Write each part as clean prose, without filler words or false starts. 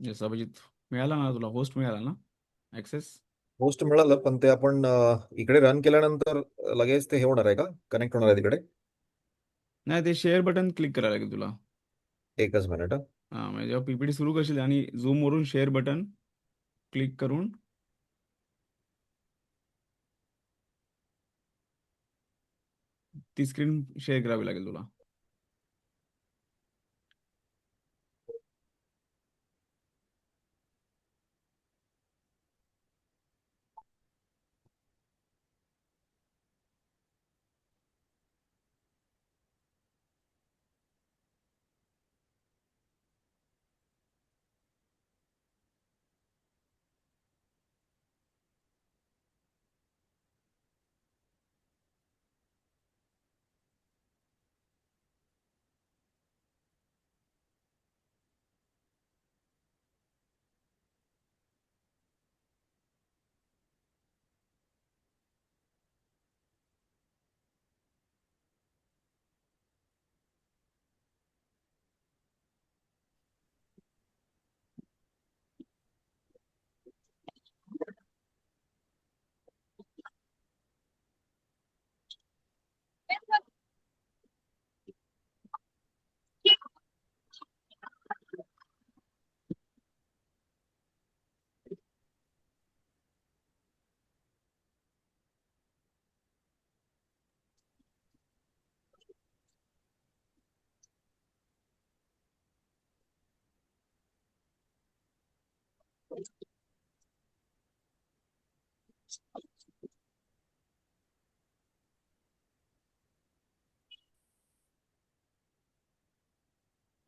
Yes Abhijit. मिळाला ना तुला होस्ट मिळाला ना ॲक्सेस? होस्ट मिळालं, पण ते आपण इकडे रन केल्यानंतर लगेच ते हे होणार आहे का, कनेक्ट होणार आहे तिकडे? नाही, ते शेअर बटन क्लिक करायला लागेल तुला. एकच मिनिट. हां, म्हणजे जेव्हा पीपीटी सुरू करशील आणि झूमवरून शेअर बटन क्लिक करून ती स्क्रीन शेअर करावी लागेल तुला.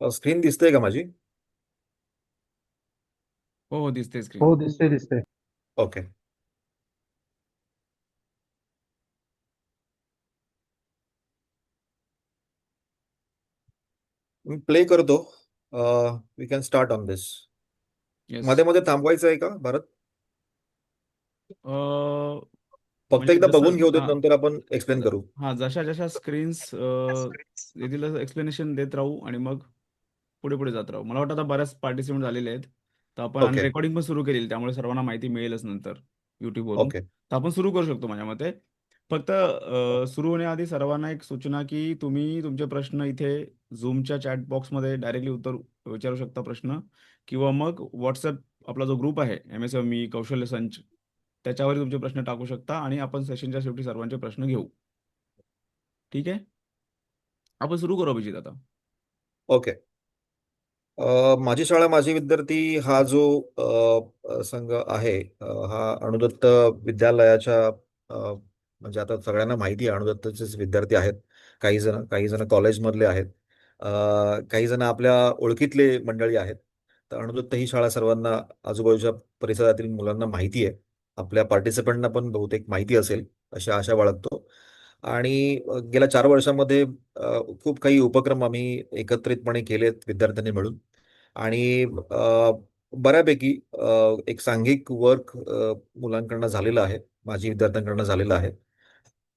स्क्रीन दिसते का माझी? हो हो, दिसते हो, स्क्रीन. दिसते दिसते. ओके. मी प्ले करतो. We can start on this. Yes. मध्ये मध्ये थांबवायचं आहे का भारत? फक्त म्हणजे एकदा बघून जसं घेऊ देत, नंतर आपण एक्सप्लेन करू. हां, जशा जशा स्क्रीन्स येथील एक्सप्लेनेशन देत राहू आणि मग पुढे पुढे जात राहू. मला वाटतं आता बऱ्याच पार्टिसिपेंट झालेले आहेत. तर आपण आणि ओके. रेकॉर्डिंग पण सुरू केली, त्यामुळे सर्वांना माहिती मिळेलच नंतर यूट्यूबवरून. ओके. तर आपण सुरू करू शकतो माझ्या मते. फक्त सुरू होण्याआधी सर्वांना एक सूचना, की तुम्ही तुमचे प्रश्न इथे झूमच्या चॅट बॉक्समध्ये डायरेक्टली उत्तर विचारू शकता प्रश्न, किंवा मग व्हॉट्सअप आपला जो ग्रुप आहे MSME कौशल्य संच, त्याच्यावर तुमचे प्रश्न टाकू शकता आणि आपण सेशनच्या शेवटी सर्वांचे प्रश्न घेऊ. ठीक आहे, आपण सुरू करू अभिजित आता. ओके. माझी शाळा माझे विद्यार्थी हा जो संघ आहे, हा अणुदत्त विद्यालयाच्या म्हणजे आता सगळ्यांना माहिती आहे अणुदत्तचेच विद्यार्थी आहेत. काही जण कॉलेजमधले आहेत. काही जण आपल्या ओळखीतले मंडळी आहेत. तर अणुदत्त ही शाळा सर्वांना, आजूबाजूच्या परिसरातील मुलांना माहिती आहे. आपल्या पार्टिसिपंटना पण बहुतेक माहिती असेल, अशी आशा बाळगतो. आणि गेल्या 4 वर्षामध्ये खूप काही उपक्रम आम्ही एकत्रितपणे केलेत विद्यार्थ्यांनी मिळून. आणि बऱ्यापैकी एक सांघिक वर्क मुलांकडनं झालेलं आहे, माझी विद्यार्थ्यांकडनं झालेलं आहे.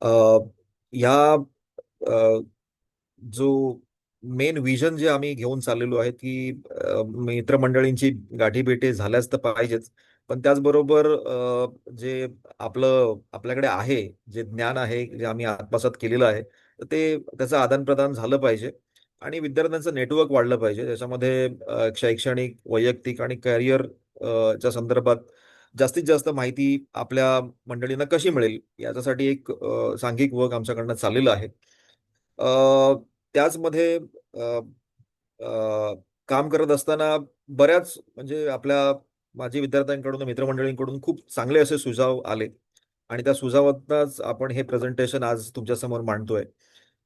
अ, ह्या जो मेन विजन जे आम्ही घेऊन चाललेलो आहे, की मित्रमंडळींची गाठीभेटी झाल्याच तर पाहिजेच, पण त्याचबरोबर जे आपल्याकडे आहे, जे ज्ञान आहे, जे आम्ही आत्मसात केलेलं आहे, तर ते त्याचं आदानप्रदान झालं पाहिजे आणि विद्यार्थ्यांचं नेटवर्क वाढलं पाहिजे. त्याच्यामध्ये शैक्षणिक, वैयक्तिक आणि करिअर च्या संदर्भात जास्तीत जास्त माहिती आपल्या मंडळींना कशी मिळेल, याच्यासाठी एक सांघिक वर्क आमच्याकडनं चाललेलं आहे. अ, त्याचमध्ये अ, अ, काम करत असताना बऱ्याच म्हणजे माझी विद्यार्थ्यांकडून, मित्रमंडळींकडून खूप चांगले असे सुझाव आले आणि त्या सुझावातच आपण हे प्रेझेंटेशन आज तुमच्यासमोर मांडतोय.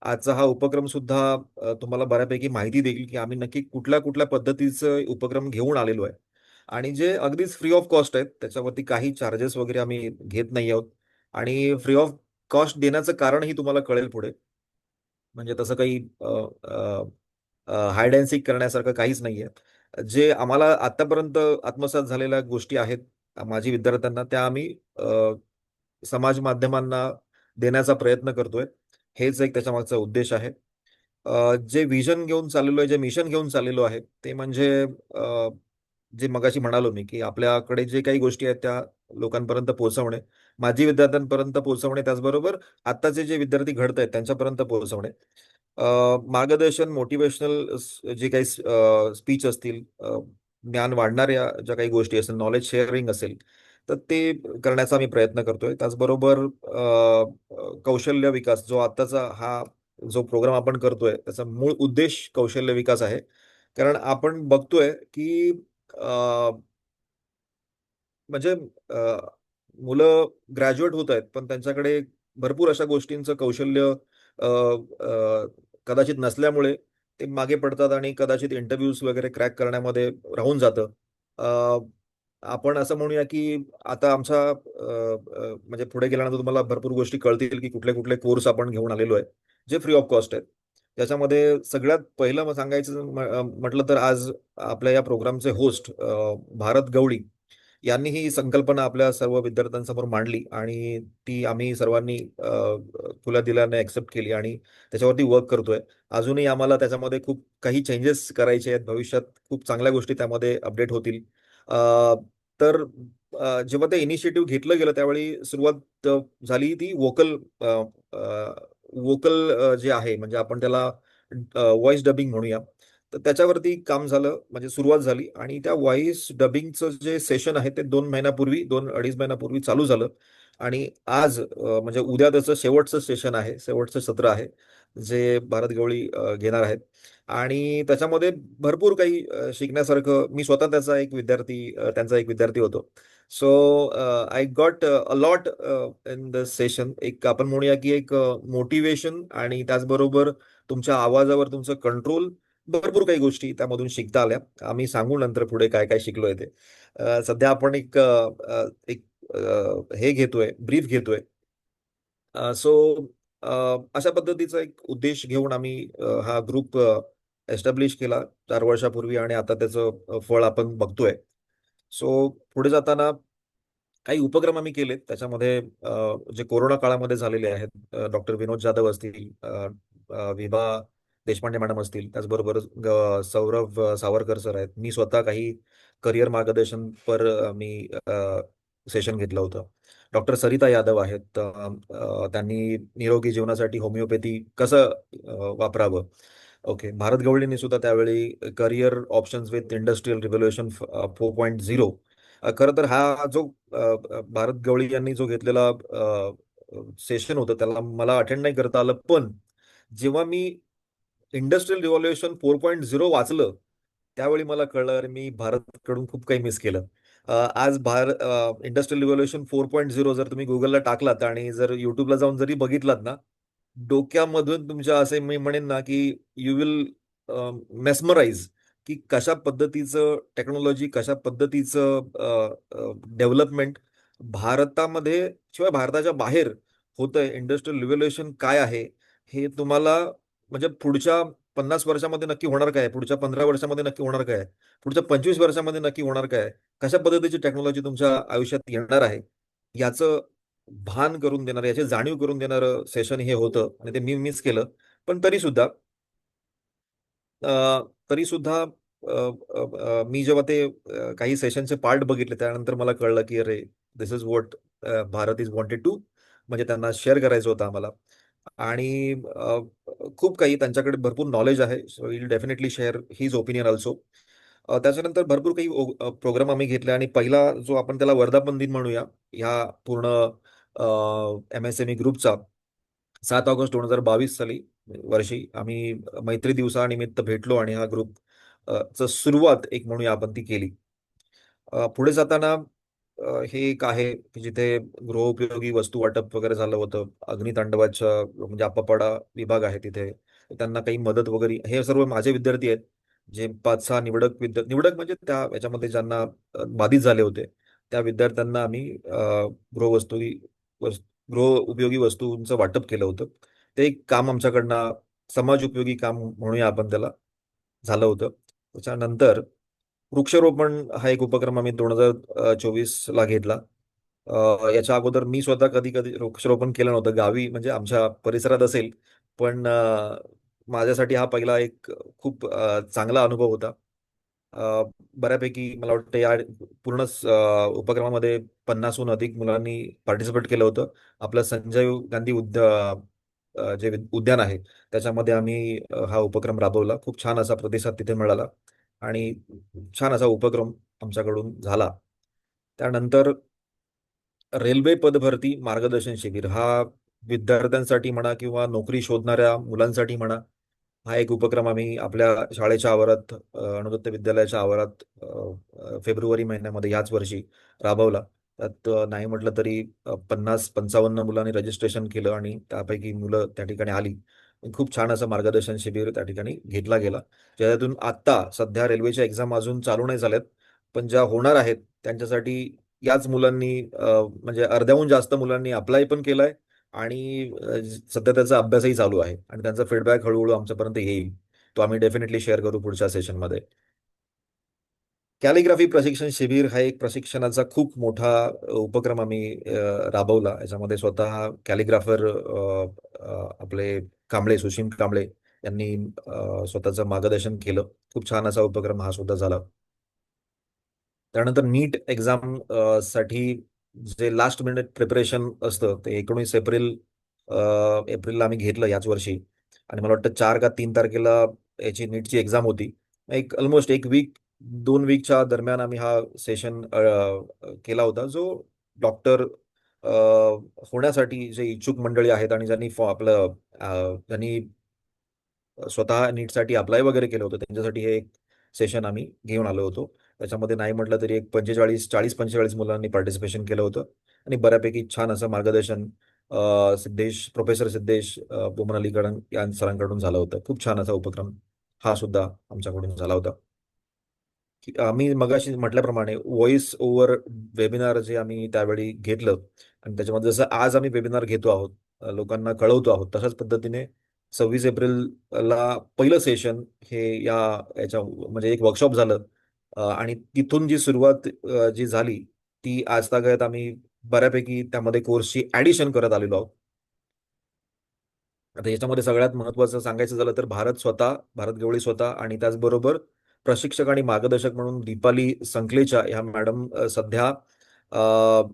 आजचा हा उपक्रम सुद्धा तुम्हाला बऱ्यापैकी माहिती देईल, की आम्ही नक्की कुठल्या कुठल्या पद्धतीचे उपक्रम घेऊन आलेलो आहे आणि जे अगदीच फ्री ऑफ कॉस्ट आहेत. त्याच्यावरती काही चार्जेस वगैरे आम्ही घेत नाही आहोत आणि फ्री ऑफ कॉस्ट देण्याचं कारणही तुम्हाला कळेल पुढे. म्हणजे तसं काही हाइड अँड सीक करण्यासारखं काहीच नाहीये. जे आम्हाला आतापर्यंत आत्मसात झालेल्या गोष्टी आहेत, माझी विद्यार्थ्यांना, त्या आम्ही समाज माध्यमांना देण्याचा प्रयत्न करतोय. हेच एक त्याच्यामागचा उद्देश आहे. जे व्हिजन घेऊन चाललेलो आहे, जे मिशन घेऊन चाललेलो आहे, ते म्हणजे जे मगाशी म्हणालो मी, की आपल्याकडे जे काही गोष्टी आहेत त्या लोकांपर्यंत पोहोचवणे, माजी विद्यार्थ्यांपर्यंत पोहोचवणे, त्याचबरोबर आत्ताचे जे विद्यार्थी घडत आहेत त्यांच्यापर्यंत पोहोचवणे. मार्गदर्शन, मोटिवेशनल जे काही स्पीच असतील, ज्ञान वाढणाऱ्या ज्या काही गोष्टी असेल, नॉलेज शेअरिंग असेल, तर ते करण्याचा मी प्रयत्न करतोय. त्याचबरोबर कौशल्य विकास, जो आत्ताचा हा जो प्रोग्राम आपण करतोय त्याचा मूळ उद्देश कौशल्य विकास आहे. कारण आपण बघतोय की म्हणजे अ, मुलं ग्रॅज्युएट होत आहेत, पण त्यांच्याकडे भरपूर अशा गोष्टींचं कौशल्य अ, अ, कदाचित नसल्यामुळे ते मागे पडतात आणि कदाचित इंटरव्ह्यूज वगैरे क्रॅक करण्यामध्ये राहून जातं. अ, आपण असं म्हणूया की आता आमचा म्हणजे पुढे गेल्यानंतर तुम्हाला भरपूर गोष्टी कळतील की कुठले कुठले कोर्स आपण घेऊन आलेलो आहे, जे फ्री ऑफ कॉस्ट आहेत. त्याच्यामध्ये सगळ्यात पहिलं मग सांगायचं म्हटलं तर आज आपल्या या प्रोग्रामचे होस्ट भारत गवळी यांनी ही संकल्पना आपल्या सर्व विद्यार्थ्यांसमोर मांडली आणि ती आम्ही सर्वांनी खुल्या दिलाने ऍक्सेप्ट केली आणि त्याच्यावरती वर्क करतोय. अजूनही आम्हाला त्याच्यामध्ये खूप काही चेंजेस करायचे आहेत. भविष्यात खूप चांगल्या गोष्टी त्यामध्ये अपडेट होतील. अ, तर जेव्हा ते इनिशिएटिव्ह घेतलं गेलं त्यावेळी सुरुवात झाली ती वोकल जे आहे म्हणजे आपण त्याला व्हॉइस डबिंग म्हणूया. तर त्याच्यावरती काम झालं, म्हणजे सुरुवात झाली आणि त्या व्हॉइस डबिंगचं जे सेशन आहे ते 2 महिन्यापूर्वी, 2-2.5 महिन्यापूर्वी चालू झालं आणि आज म्हणजे उद्या त्याचं शेवटचं सेशन आहे, शेवटचं सत्र आहे, जे भारत गवळी घेणार आहेत आणि त्याच्यामध्ये भरपूर काही शिकण्यासारखं. मी स्वतः त्यांचा एक विद्यार्थी होतो. So I got a lot in the session. एक आपण म्हणूया की एक मोटिवेशन आणि त्याचबरोबर तुमच्या आवाजावर तुमचं कंट्रोल, भरपूर काही गोष्टी त्यामधून शिकता आल्या. आम्ही सांगू नंतर पुढे काय काय शिकलोय ते. सध्या आपण एक हे घेतोय, ब्रीफ घेतोय. सो अशा पद्धतीचा एक उद्देश घेऊन आम्ही हा ग्रुप एस्टॅब्लिश केला 4 वर्षापूर्वी आणि आता त्याचं फळ आपण बघतोय. सो पुढे जाताना काही उपक्रम आम्ही केलेत. त्याच्यामध्ये जे कोरोना काळामध्ये झालेले आहेत, डॉक्टर विनोद जाधव असतील, विभा देशपांडे मॅडम असतील, त्याचबरोबर सौरभ सावरकर सर आहेत. मी स्वतः काही करिअर मार्गदर्शन पर मी सेशन घेतलं होतं. डॉक्टर सरिता यादव आहेत. त्यांनी निरोगी जीवनासाठी होमिओपॅथी कसं वापरावं. ओके. भारत गवळींनी सुद्धा त्यावेळी career options with industrial revolution 4.0. खरं तर हा जो भारत गवळी यांनी जो घेतलेला सेशन होतं त्याला मला अटेंड नाही करता आलं, पण जेव्हा मी इंडस्ट्रियल रिव्होल्युशन 4.0 वाचलं त्यावेळी मला कळलं अरे मी भारतकडून खूप काही मिस केलं. आज इंडस्ट्रियल रिव्होल्युशन 4.0 जर तुम्ही गुगलला टाकलात आणि जर युट्यूबला जाऊन जरी बघितलात ना, डोक्यामधून तुमच्या असे मी म्हणेन ना की यू विल मेस्मराइज की कशा पद्धतीचं टेक्नॉलॉजी, कशा पद्धतीचं डेव्हलपमेंट भारतामध्ये शिवाय भारताच्या बाहेर होतंय. इंडस्ट्रियल रिव्होल्युशन काय आहे हे तुम्हाला म्हणजे पुढच्या 50 वर्षामध्ये नक्की होणार काय, पुढच्या 15 वर्षामध्ये नक्की होणार काय, पुढच्या 25 वर्षामध्ये नक्की होणार काय, कशा पद्धतीची टेक्नॉलॉजी तुमच्या आयुष्यात येणार आहे याचं भान करून देणारं, याची जाणीव करून देणारं सेशन हे होतं आणि ते मी मिस केलं. पण तरी सुद्धा मी जेव्हा ते काही सेशनचे पार्ट बघितले त्यानंतर मला कळलं की अरे this is what Bharat is wanted to, म्हणजे त्यांना शेअर करायचं होतं आम्हाला. आणि खूप काही त्यांच्याकडे भरपूर नॉलेज आहे. So will definitely share his opinion also. त्याच्यानंतर भरपूर काही प्रोग्राम आम्ही घेतले आणि पहिला जो आपण त्याला वर्धापन दिन म्हणूया ह्या पूर्ण MSME ग्रुपचा, 7 ऑगस्ट 2022 साली वर्षी आम्ही मैत्री दिवसानिमित्त भेटलो आणि हा ग्रुप च सुरुवात एक म्हणूया आपण ती केली. पुढे जाताना हे एक आहे की जिथे गृहोपयोगी वस्तू वाटप वगैरे झालं होतं. अग्नितांडवाच्या म्हणजे आपापाडा विभाग आहे तिथे. त्यांना काही मदत वगैरे, हे सर्व माझे विद्यार्थी आहेत. जे 5-6 निवडक म्हणजे त्या याच्यामध्ये ज्यांना बाधित झाले होते. त्या विद्यार्थ्यांना आम्ही गृहवस्तू वस गृह उपयोगी वस्तूंचं वाटप केलं होतं. ते एक काम आमच्याकडनं समाज उपयोगी काम म्हणूया आपण त्याला, झालं होतं. त्याच्यानंतर वृक्षारोपण हा एक उपक्रम आम्ही 2024 ला घेतला. याच्या अगोदर मी स्वतः कधी कधी वृक्षारोपण केलं नव्हतं गावी, म्हणजे आमच्या परिसरात असेल, पण माझ्यासाठी हा पहिला एक खूप चांगला अनुभव होता. बऱ्यापैकी मला वाटतं या पूर्ण उपक्रमामध्ये 50हून अधिक मुलांनी पार्टिसिपेट केलं होतं. आपलं संजय गांधी जे उद्यान आहे त्याच्यामध्ये आम्ही हा उपक्रम राबवला. खूप छान असा प्रतिसाद तिथे मिळाला आणि छान असा उपक्रम आमच्याकडून झाला. त्यानंतर रेल्वे पदभरती मार्गदर्शन शिबिर हा विद्यार्थ्यांसाठी म्हणा किंवा नोकरी शोधणाऱ्या मुलांसाठी म्हणा, हा एक उपक्रम आम्ही आपल्या शाळेच्या आवारात, अणुदत्त विद्यालयाच्या आवारात फेब्रुवारी महिन्यामध्ये याच वर्षी राबवला. त्यात नाही म्हटलं तरी 50-55 मुलांनी रजिस्ट्रेशन केलं आणि त्यापैकी मुलं त्या ठिकाणी आली. खूप छान असं मार्गदर्शन शिबिर त्या ठिकाणी घेतला गेला, ज्यातून आत्ता सध्या रेल्वेच्या एक्झाम अजून चालू नाही झाल्यात, पण ज्या होणार आहेत त्यांच्यासाठी याच मुलांनी, म्हणजे अर्ध्याहून जास्त मुलांनी अप्लाय पण केलाय आणि सध्या त्याचा अभ्यासही चालू आहे आणि त्यांचा फीडबॅक हळूहळू आमच्यापर्यंत येईल. तो आम्ही डेफिनेटली शेअर करू पुढच्या सेशनमध्ये. कॅलिग्राफी प्रशिक्षण शिबिर हा एक प्रशिक्षणाचा खूप मोठा उपक्रम आम्ही राबवला. याच्यामध्ये स्वतः कॅलिग्राफर आपले कांबळे, सुशील कांबळे यांनी स्वतःचं मार्गदर्शन केलं. खूप छान असा उपक्रम हा सुद्धा झाला. त्यानंतर नीट एक्झाम साठी जे लास्ट मिनिट प्रिपरेशन असतं ते 19 एप्रिलला आम्ही घेतलं याच वर्षी आणि मला वाटतं 4 का 3 तारखेला याची नीटची एक्झाम होती. एक ऑलमोस्ट एक वीक 2 वीकच्या दरम्यान आम्ही हा सेशन केला होता, जो डॉक्टर होण्यासाठी जे इच्छुक मंडळी आहेत आणि ज्यांनी ज्यांनी स्वतः नीटसाठी अप्लाय वगैरे केलं होतं त्यांच्यासाठी हे एक सेशन आम्ही घेऊन आलो होतो. त्याच्यामध्ये नाही म्हटलं तरी एक 40-45 मुलांनी पार्टिसिपेशन केलं होतं आणि बऱ्यापैकी छान असं मार्गदर्शन प्रोफेसर सिद्धेश बोमन या सरांकडून झालं होतं. खूप छान असा उपक्रम हा सुद्धा आमच्याकडून झाला होता. की आम्ही मगाशी म्हटल्याप्रमाणे व्हॉइस ओव्हर वेबिनार जे आम्ही त्यावेळी घेतलं आणि त्याच्यामध्ये जसं आज आम्ही वेबिनार घेतो आहोत, लोकांना कळवतो आहोत, तशाच पद्धतीने 26 एप्रिलला पहिलं सेशन हे याच्या म्हणजे एक वर्कशॉप झालं. आणि तिथून जी सुरुवात जी झाली ती आजतागत आम्ही बऱ्यापैकी त्यामध्ये कोर्सची ऍडिशन करत आलेलो आहोत. आता याच्यामध्ये सगळ्यात महत्त्वाचं सांगायचं झालं तर भारत गवळी स्वतः आणि त्याचबरोबर प्रशिक्षक आणि मार्गदर्शक म्हणून दीपाली संकलेचा ह्या मॅडम सध्या अ,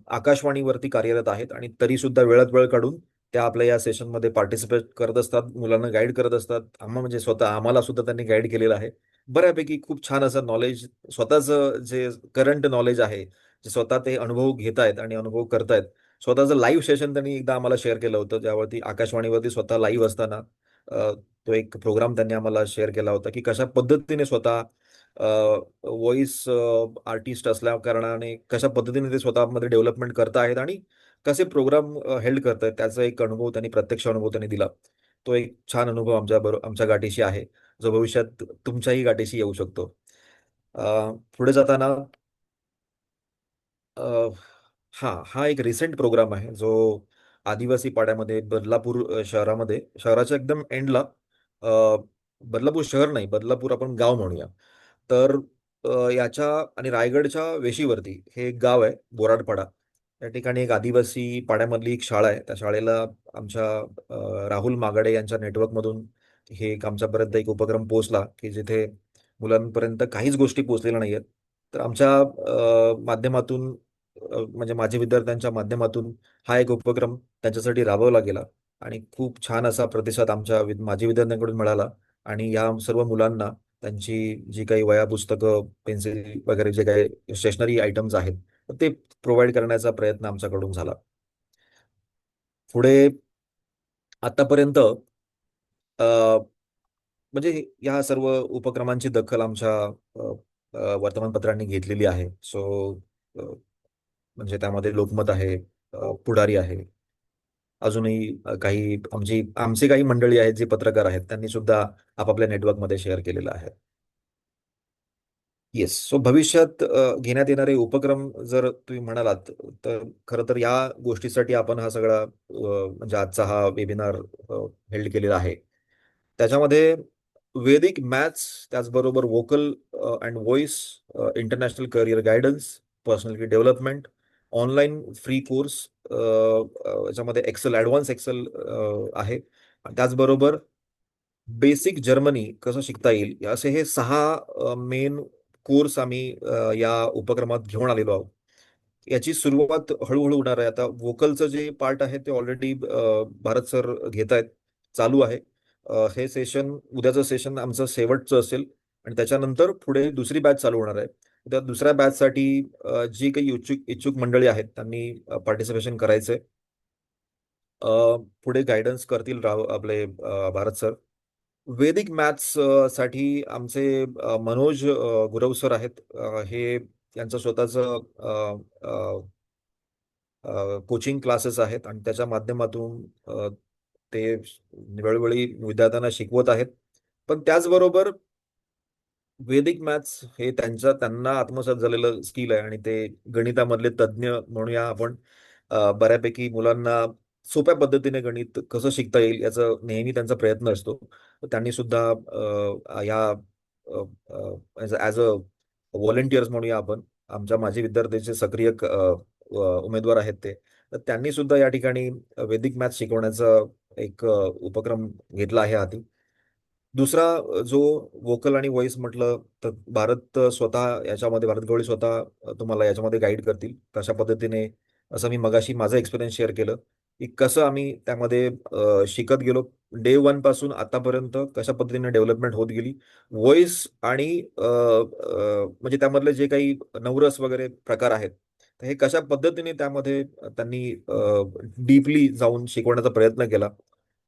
आकाशवाणीवरती कार्यरत आहेत आणि तरी सुद्धा वेळात वेळ काढून त्या आपल्या या सेशनमध्ये पार्टिसिपेट करत असतात, मुलांना गाईड करत असतात. म्हणजे स्वतः आम्हाला सुद्धा त्यांनी गाईड केलेलं आहे. बऱ्यापैकी खूप छान असं नॉलेज, स्वतःचं जे करंट नॉलेज आहे, जे स्वतः ते अनुभव घेत आहेत आणि अनुभव करतायत. स्वतःचं लाईव्ह सेशन त्यांनी एकदा आम्हाला शेअर केलं होतं, ज्यावरती आकाशवाणीवरती स्वतः लाईव्ह असताना तो एक प्रोग्राम त्यांनी आम्हाला शेअर केला होता, की कशा पद्धतीने स्वतः व्हॉइस आर्टिस्ट असल्या कारणाने कशा पद्धतीने ते स्वतःमध्ये डेव्हलपमेंट करत आहेत आणि कसे प्रोग्राम हेल्ड करत आहेत, त्याचा एक अनुभव त्यांनी, प्रत्यक्ष अनुभव त्यांनी दिला. तो एक छान अनुभव आमच्या गाठीशी आहे, जो भविष्यात तुमच्याही गाठीशी येऊ शकतो. पुढे जाताना अ, हा एक रिसेंट प्रोग्राम आहे, जो आदिवासी पाड्यामध्ये बदलापूर शहरामध्ये, शहराच्या एकदम एंडला, बदलापूर शहर नाही, बदलापूर आपण गाव म्हणूया. तर याच्या आणि रायगडच्या वेशीवरती हे एक गाव आहे बोराडपाडा. त्या ठिकाणी एक आदिवासी पाड्यामधली एक शाळा आहे. त्या शाळेला आमच्या राहुल मागाडे यांच्या नेटवर्कमधून हे एक आमच्यापर्यंत एक उपक्रम पोहोचला, की जिथे मुलांपर्यंत काहीच गोष्टी पोहोचलेल्या नाहीयेत. तर आमच्या माध्यमातून, म्हणजे माझे विद्यार्थ्यांच्या माध्यमातून हा एक उपक्रम त्यांच्यासाठी राबवला गेला आणि खूप छान असा प्रतिसाद माझ्या विद्यार्थ्यांकडून मिळाला आणि या सर्व मुलांना त्यांची जी काही वह्या, पुस्तकं, पेन्सिल वगैरे जे काही स्टेशनरी आयटम्स आहेत, तर ते प्रोव्हाइड करण्याचा प्रयत्न आमच्याकडून झाला. पुढे आतापर्यंत म्हणजे या सर्व उपक्रमांची दखल आमच्या अ, अ, वर्तमानपत्रांनी घेतलेली आहे. म्हणजे त्यामध्ये लोकमत आहे, पुढारी आहे, अजूनही काही आमची काही मंडळी आहेत जे पत्रकार आहेत, त्यांनी सुद्धा आपापल्या नेटवर्कमध्ये शेअर केलेलं आहे. येस. सो भविष्यात घेण्यात येणारे उपक्रम जर तुम्ही म्हणालात, तर खरं तर या गोष्टीसाठी आपण हा सगळा म्हणजे आजचा हा वेबिनार हेल्ड केलेला आहे. त्याच्यामध्ये वैदिक मॅथ्स, त्याचबरोबर vocal and voice, international career guidance, personality development, online free course, याच्यामध्ये ॲडव्हान्स एक्सेल आहे. आणि त्याचबरोबर बेसिक जर्मनी कसं शिकता येईल, असे हे 6 मेन कोर्स आम्ही या उपक्रमात घेऊन आलेलो आहोत. याची सुरुवात हळूहळू होणार आहे. आता वोकलचं जे पार्ट आहे ते ऑलरेडी भारत सर घेत आहेत, चालू आहे. हे सेशन, उद्याचं सेशन आमचं शेवटचं असेल आणि त्याच्यानंतर पुढे दुसरी बॅच चालू होणार आहे. त्या दुसऱ्या बॅचसाठी जी काही इच्छुक इच्छुक मंडळी आहेत त्यांनी पार्टिसिपेशन करायचंय. पुढे गायडन्स करतील आपले भारत सर. वैदिक मॅथ्स साठी आमचे मनोज गुरव सर आहेत. हे यांचं स्वतःचं कोचिंग क्लासेस आहेत आणि त्याच्या माध्यमातून ते वेळोवेळी विद्यार्थ्यांना शिकवत आहेत. पण त्याचबरोबर वैदिक मॅथ्स हे त्यांना आत्मसात झालेलं स्किल आहे आणि ते गणितामधले तज्ज्ञ म्हणूया आपण. बऱ्यापैकी मुलांना सोप्या पद्धतीने गणित कसं शिकता येईल याचा नेहमी त्यांचा प्रयत्न असतो. तर त्यांनी सुद्धा या ॲज अ व्हॉलेंटियर्स म्हणूया आपण, आमच्या माजी विद्यार्थ्यांचे सक्रिय उमेदवार आहेत ते. तर त्यांनी सुद्धा या ठिकाणी वैदिक मॅथ्स शिकवण्याचा एक उपक्रम घेतला आहे हाती. दुसरा जो वोकल आणि व्हॉइस म्हटलं तर भारत गवळी स्वतः तुम्हाला याच्यामध्ये गाईड करतील कशा पद्धतीने. असं मी मगाशी माझा एक्सपिरियन्स शेअर केलं की कसं आम्ही त्यामध्ये शिकत गेलो, डे वन पासून आतापर्यंत कशा पद्धतीने डेव्हलपमेंट होत गेली. व्हॉइस आणि म्हणजे त्यामधले जे काही नवरस वगैरे प्रकार आहेत, तर हे कशा पद्धतीने त्यामध्ये त्यांनी डीपली जाऊन शिकवण्याचा प्रयत्न केला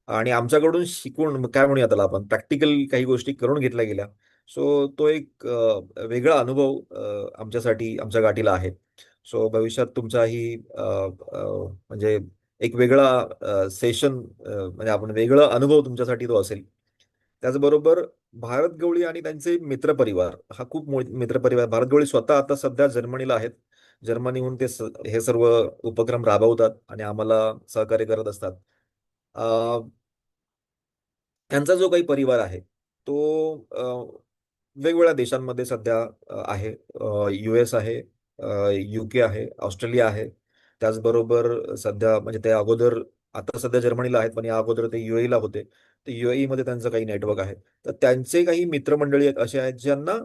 आणि आमच्याकडून शिकवून काय म्हणूया त्याला आपण, प्रॅक्टिकल काही गोष्टी करून घेतल्या गेल्या. सो तो एक वेगळा अनुभव आमच्यासाठी आमच्या गाठीला आहे. सो भविष्यात तुमचाही म्हणजे एक वेगळा सेशन, म्हणजे आपण वेगळा अनुभव तुमच्यासाठी तो असेल. त्याचबरोबर भारत गवळी आणि त्यांचे मित्रपरिवार, हा खूप मित्रपरिवार. भारत गवळी स्वतः आता सध्या जर्मनीला आहेत. जर्मनीहून ते हे सर्व उपक्रम राबवतात आणि आम्हाला सहकार्य करत असतात. त्यांचा जो काही परिवार आहे तो वेगवेगळ्या देशांमध्ये सध्या आहे. US आहे, UK आहे, ऑस्ट्रेलिया आहे. त्याचबरोबर सध्या म्हणजे ते अगोदर, आता सध्या जर्मनीला आहेत पण या अगोदर ते UAE ला होते. तर UAE मध्ये त्यांचं काही नेटवर्क आहे. तर त्यांचे काही मित्रमंडळी आहेत असे आहेत ज्यांना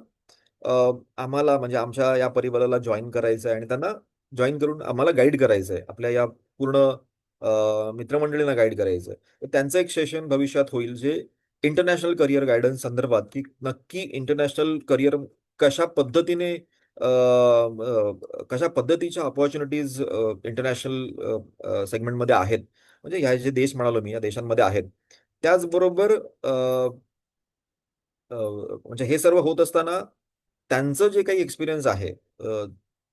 आम्हाला म्हणजे आमच्या या परिवाराला जॉईन करायचं आहे आणि त्यांना जॉईन करून आम्हाला गाईड करायचं आहे, आपल्या या पूर्ण मित्रमंडळींना गाईड करायचं आहे. तर त्यांचं एक सेशन भविष्यात होईल जे इंटरनॅशनल करिअर गायडन्स संदर्भात, की नक्की इंटरनॅशनल करिअर कशा पद्धतीने कशा पद्धतीच्या अपॉर्च्युनिटीज इंटरनॅशनल सेगमेंटमध्ये आहेत, म्हणजे ह्या जे देश म्हणालो मी या देशांमध्ये आहेत. त्याचबरोबर म्हणजे हे सर्व होत असताना त्यांचं जे काही एक्सपिरियन्स आहे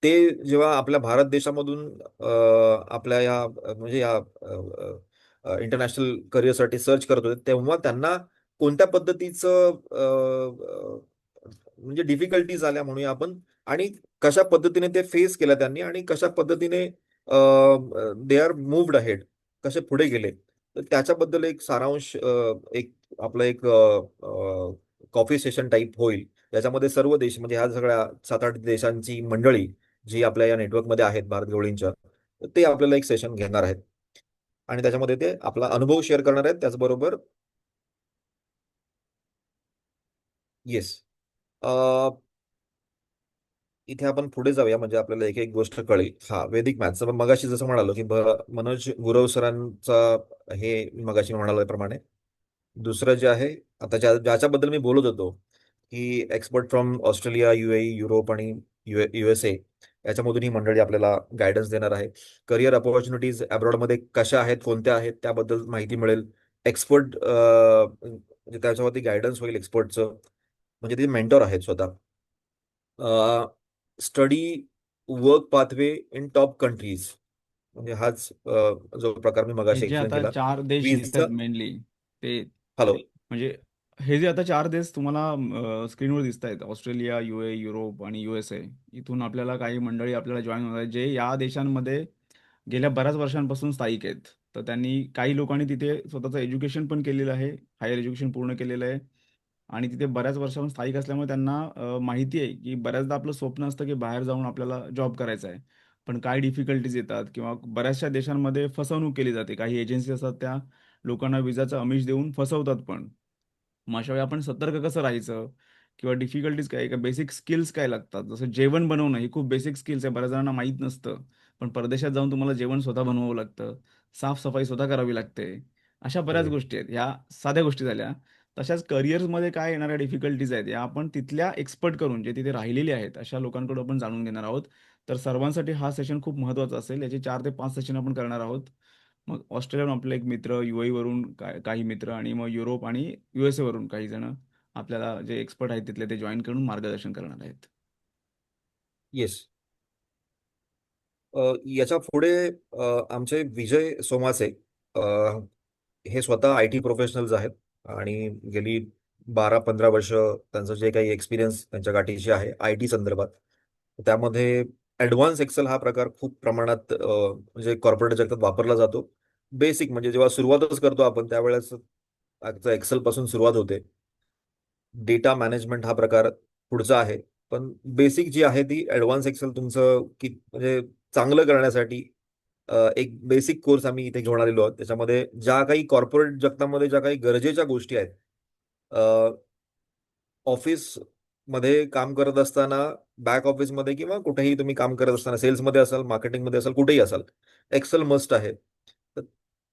ते जेव्हा आपल्या भारत देशामधून आपल्या या म्हणजे या इंटरनॅशनल करिअरसाठी सर्च करत होते तेव्हा त्यांना कोणत्या पद्धतीचं म्हणजे डिफिकल्टीज आल्या म्हणूया आपण, आणि कशा पद्धतीने ते फेस केल्या त्यांनी आणि कशा पद्धतीने दे आर मूव्ड अहेड, कसे पुढे गेले. तर त्याच्याबद्दल एक सारांश, एक आपलं एक कॉफी सेशन टाईप होईल. याच्यामध्ये सर्व देश म्हणजे ह्या सगळ्या 7-8 देशांची मंडळी जी आपल्या या नेटवर्कमध्ये आहेत भारत गवळींच्या, ते आपल्याला एक सेशन घेणार आहेत आणि त्याच्यामध्ये ते आपला अनुभव शेअर करणार आहेत. त्याचबरोबर येस, इथे आपण पुढे जाऊया म्हणजे आपल्याला एक एक गोष्ट कळेल. हा, वैदिक मॅथ्स पण मगाशी जसं म्हणालो की मनोज गुरव सरांचा, हे मगाशी म्हणाल्याप्रमाणे दुसरं जे आहे, आता ज्याच्याबद्दल मी बोलत होतो की expert from Australia, UAE, Europe आणि USA, याच्यामधून ही मंडळी आपल्याला गायडन्स देणार आहे. करिअर अपॉर्च्युनिटीज अब्रॉडमध्ये कशा आहेत, कोणत्या आहेत, त्याबद्दल माहिती मिळेल. एक्सपर्ट म्हणजे त्याच्यावरती गायडन्स होईल एक्सपर्टचं, म्हणजे ते मेंटॉर आहेत स्वतः. Study work pathway in top countries, म्हणजे हाच जो प्रकार मी हे मगाशी जे एक्सप्लेन आता केला. 4 देश दिसत विजा. आहेत मेनली, ते हॅलो. म्हणजे हे जे आता 4 देश तुम्हाला स्क्रीनवर दिसत आहेत, ऑस्ट्रेलिया, UAE, युरोप आणि USA, इथून आपल्याला काही मंडळी आपल्याला जॉईन होणार आहेत जे या देशांमध्ये गेल्या बऱ्याच वर्षांपासून स्थायिक आहेत. तर त्यांनी, काही लोकांनी तिथे स्वतःचं एज्युकेशन पण केलेलं आहे, हायर एज्युकेशन पूर्ण केलेलं आहे आणि तिथे बऱ्याच वर्षापासून स्थायिक असल्यामुळे त्यांना माहिती आहे की बऱ्याचदा आपलं स्वप्न असतं की बाहेर जाऊन आपल्याला जॉब करायचा आहे, पण काय डिफिकल्टीज येतात किंवा बऱ्याचशा देशांमध्ये फसवणूक केली जाते. काही एजन्सी असतात त्या लोकांना विजाचं आमिष देऊन फसवतात पण. मग अशा वेळी आपण सतर्क कसं राहायचं, किंवा डिफिकल्टीज काय, का बेसिक स्किल्स काय लागतात. जसं जेवण बनवणं ही खूप बेसिक स्किल्स आहे, बऱ्याच जणांना माहीत नसतं. पण परदेशात जाऊन तुम्हाला जेवण स्वतः बनवावं लागतं, साफसफाई स्वतः करावी लागते. अशा बऱ्याच हो. गोष्टी आहेत. ह्या साध्या गोष्टी झाल्या. तशाच करिअर्समध्ये काय येणाऱ्या डिफिकल्टीज आहेत, या आपण तिथल्या एक्सपर्ट करून, जे तिथे राहिलेले आहेत अशा लोकांकडून आपण जाणून घेणार आहोत. तर सर्वांसाठी हा सेशन खूप महत्त्वाचा असेल. याचे 4 ते 5 सेशन आपण करणार आहोत. मग ऑस्ट्रेलियाहून आपले एक मित्र, UAE वरून काही मित्र, आणि मग युरोप आणि USA वरून काही जण आपल्याला जे एक्सपर्ट आहेत तिथले, ते जॉईन करून मार्गदर्शन करणार आहेत. येस. याच्या पुढे आमचे विजय सोमासे, अ, हे स्वतः IT प्रोफेशनल्स आहेत आणि गेली 12-15 वर्ष त्यांचं जे काही एक्सपिरियन्स त्यांच्या गाठीशी आहे IT संदर्भात, त्यामध्ये ॲडव्हान्स एक्सेल हा प्रकार खूप प्रमाणात म्हणजे कॉर्पोरेट जगतात वापरला जातो. बेसिक म्हणजे जेव्हा सुरुवातच करतो आपण त्यावेळेस एक्सेल पासून सुरुवात होते. डेटा मॅनेजमेंट हा प्रकार पुढचा आहे. पण बेसिक जी आहे ती ॲडव्हान्स एक्सेल तुमचं की म्हणजे चांगलं करण्यासाठी एक बेसिक कोर्स आम्ही इथे घेऊन आलेलो आहोत. त्याच्यामध्ये ज्या काही कॉर्पोरेट जगतामध्ये ज्या काही गरजेच्या गोष्टी आहेत, ऑफिसमध्ये काम करत असताना, बॅक ऑफिसमध्ये किंवा कुठेही तुम्ही काम करत असताना, सेल्समध्ये असाल, मार्केटिंगमध्ये असाल, कुठेही असाल, एक्सेल मस्ट आहे. तर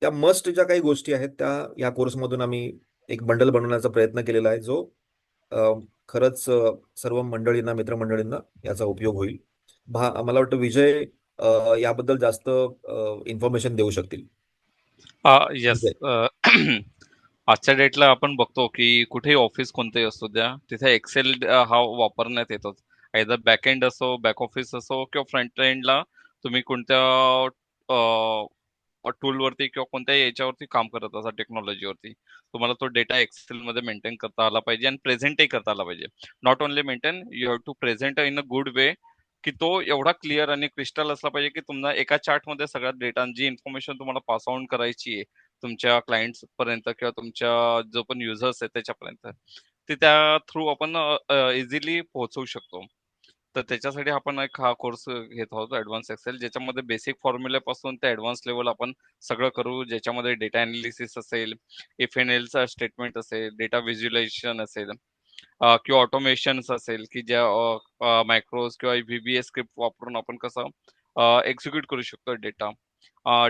त्या मस्ट ज्या काही गोष्टी आहेत त्या या कोर्समधून आम्ही एक बंडल बनवण्याचा प्रयत्न केलेला आहे, जो अ, खरंच सर्व मंडळींना, मित्रमंडळींना याचा उपयोग होईल. मला वाटतं विजय याबद्दल जास्त इन्फॉर्मेशन देऊ शकतील. येस. विजय. आजच्या डेटला आपण बघतो की कुठेही ऑफिस कोणतेही असतो द्या तिथे एक्सेल हा वापरण्यात येतोच. आयदर बॅक एंड असो, बॅक ऑफिस असो किंवा फ्रंट एंडला तुम्ही कोणत्या टूलवरती किंवा कोणत्याही याच्यावरती काम करत असा टेक्नॉलॉजीवरती, तुम्हाला तो डेटा एक्सेल मध्ये मेंटेन करता आला पाहिजे आणि प्रेझेंटही करता आला पाहिजे. Not only maintain, you have to present in a good way, की तो एवढा क्लिअर आणि क्रिस्टल असला पाहिजे की तुम्हाला एका चार्ट मध्ये सगळ्यात डेटा, जी इन्फॉर्मेशन तुम्हाला पास ऑन करायची आहे तुमच्या क्लायंट्स पर्यंत किंवा तुमच्या जो पण युजर्स आहे त्याच्यापर्यंत, ते त्या थ्रू आपण इझिली पोहोचवू शकतो. तर त्याच्यासाठी आपण एक हा कोर्स घेत आहोत ऍडव्हान्स एक्सेल, ज्याच्यामध्ये बेसिक फॉर्म्युल्यापासून ते ऍडव्हान्स लेवल आपण सगळं करू, ज्याच्यामध्ये डेटा अनालिसिस असेल, इफ एन एलचा स्टेटमेंट असेल, डेटा व्हिज्युअलायझेशन असेल, किंवा ऑटोमेशन्स असेल की ज्या मायक्रोज किंवा VBA स्क्रिप्ट वापरून आपण कसं एक्झिक्यूट करू शकतो डेटा.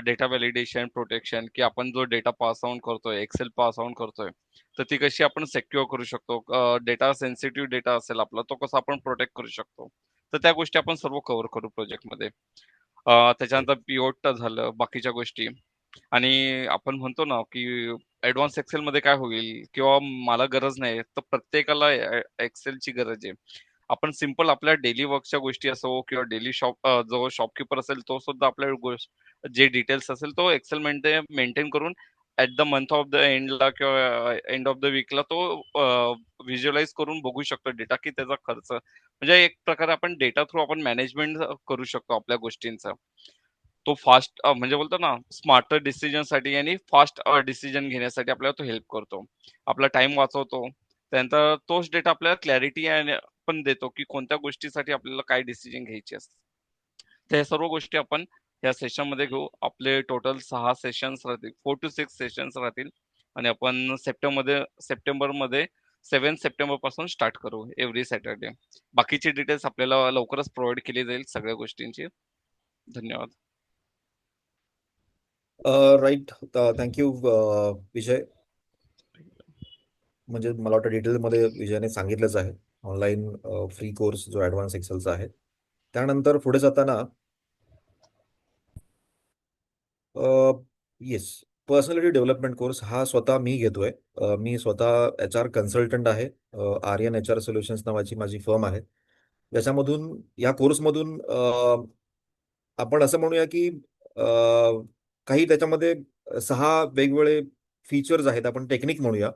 डेटा व्हॅलिडेशन, प्रोटेक्शन, की आपण जो डेटा पास ऑन करतोय, एक्सेल पास ऑन करतोय, तर ती कशी आपण सेक्युअर करू शकतो. डेटा सेन्सिटिव्ह डेटा असेल आपला, तो कसा आपण प्रोटेक्ट करू शकतो. तर त्या गोष्टी आपण सर्व कव्हर करू प्रोजेक्टमध्ये. त्याच्यानंतर पिओट झालं, बाकीच्या गोष्टी. आणि आपण म्हणतो ना की ऍडव्हान्स एक्सेल मध्ये काय होईल, किंवा मला गरज नाही तर प्रत्येकाला एक्सेलची गरज आहे. आपण सिंपल आपल्या डेली वर्कच्या गोष्टी असो किंवा डेली जो शॉपकीपर असेल तो सुद्धा आपल्या जे डिटेल्स असेल तो एक्सेल मध्ये मेंटेन करून at the month of the एंडला किंवा एंड ऑफ द वीकला तो व्हिज्युअलाइज करून बघू शकतो डेटा, की त्याचा खर्च म्हणजे एक प्रकारे आपण डेटा थ्रू आपण मॅनेजमेंट करू शकतो आपल्या गोष्टींचा. तो फास्ट म्हणजे बोलतो ना स्मार्टर डिसिजन साठी आणि फास्ट डिसिजन घेण्यासाठी आपल्याला तो हेल्प करतो, आपला टाइम वाचवतो. त्यानंतर तोच डेटा आपल्याला क्लॅरिटी पण देतो की कोणत्या गोष्टीसाठी आपल्याला काय डिसिजन घ्यायचे असते. त्या सर्व गोष्टी आपण या सेशन मध्ये घेऊ. आपले टोटल 6 सेशन्स राहतील, 4 to 6 सेशन्स राहतील. आणि आपण सप्टेंबर मध्ये 7 सप्टेंबर पासून स्टार्ट करू एव्हरी सॅटर्डे. बाकीची डिटेल्स आपल्याला लवकरच प्रोव्हाइड केली जाईल सगळ्या गोष्टींची. धन्यवाद. राईट. थँक्यू विजय. म्हणजे मला वाटतं डिटेलमध्ये विजयने सांगितलंच आहे. ऑनलाईन फ्री कोर्स जो ॲडव्हान्स एक्सेलचा आहे. त्यानंतर पुढे जाताना येस, पर्सनॅलिटी डेव्हलपमेंट कोर्स हा स्वतः मी घेतोय. मी स्वतः HR कन्सल्टंट आहे. आर्यन HR सोल्युशन्स नावाची माझी फर्म आहे. याच्यामधून, या कोर्समधून आपण असं म्हणूया की अ, काही त्याच्यामध्ये 6 वेगवेगळे फीचर्स आहेत, आपण टेक्निक म्हणूया.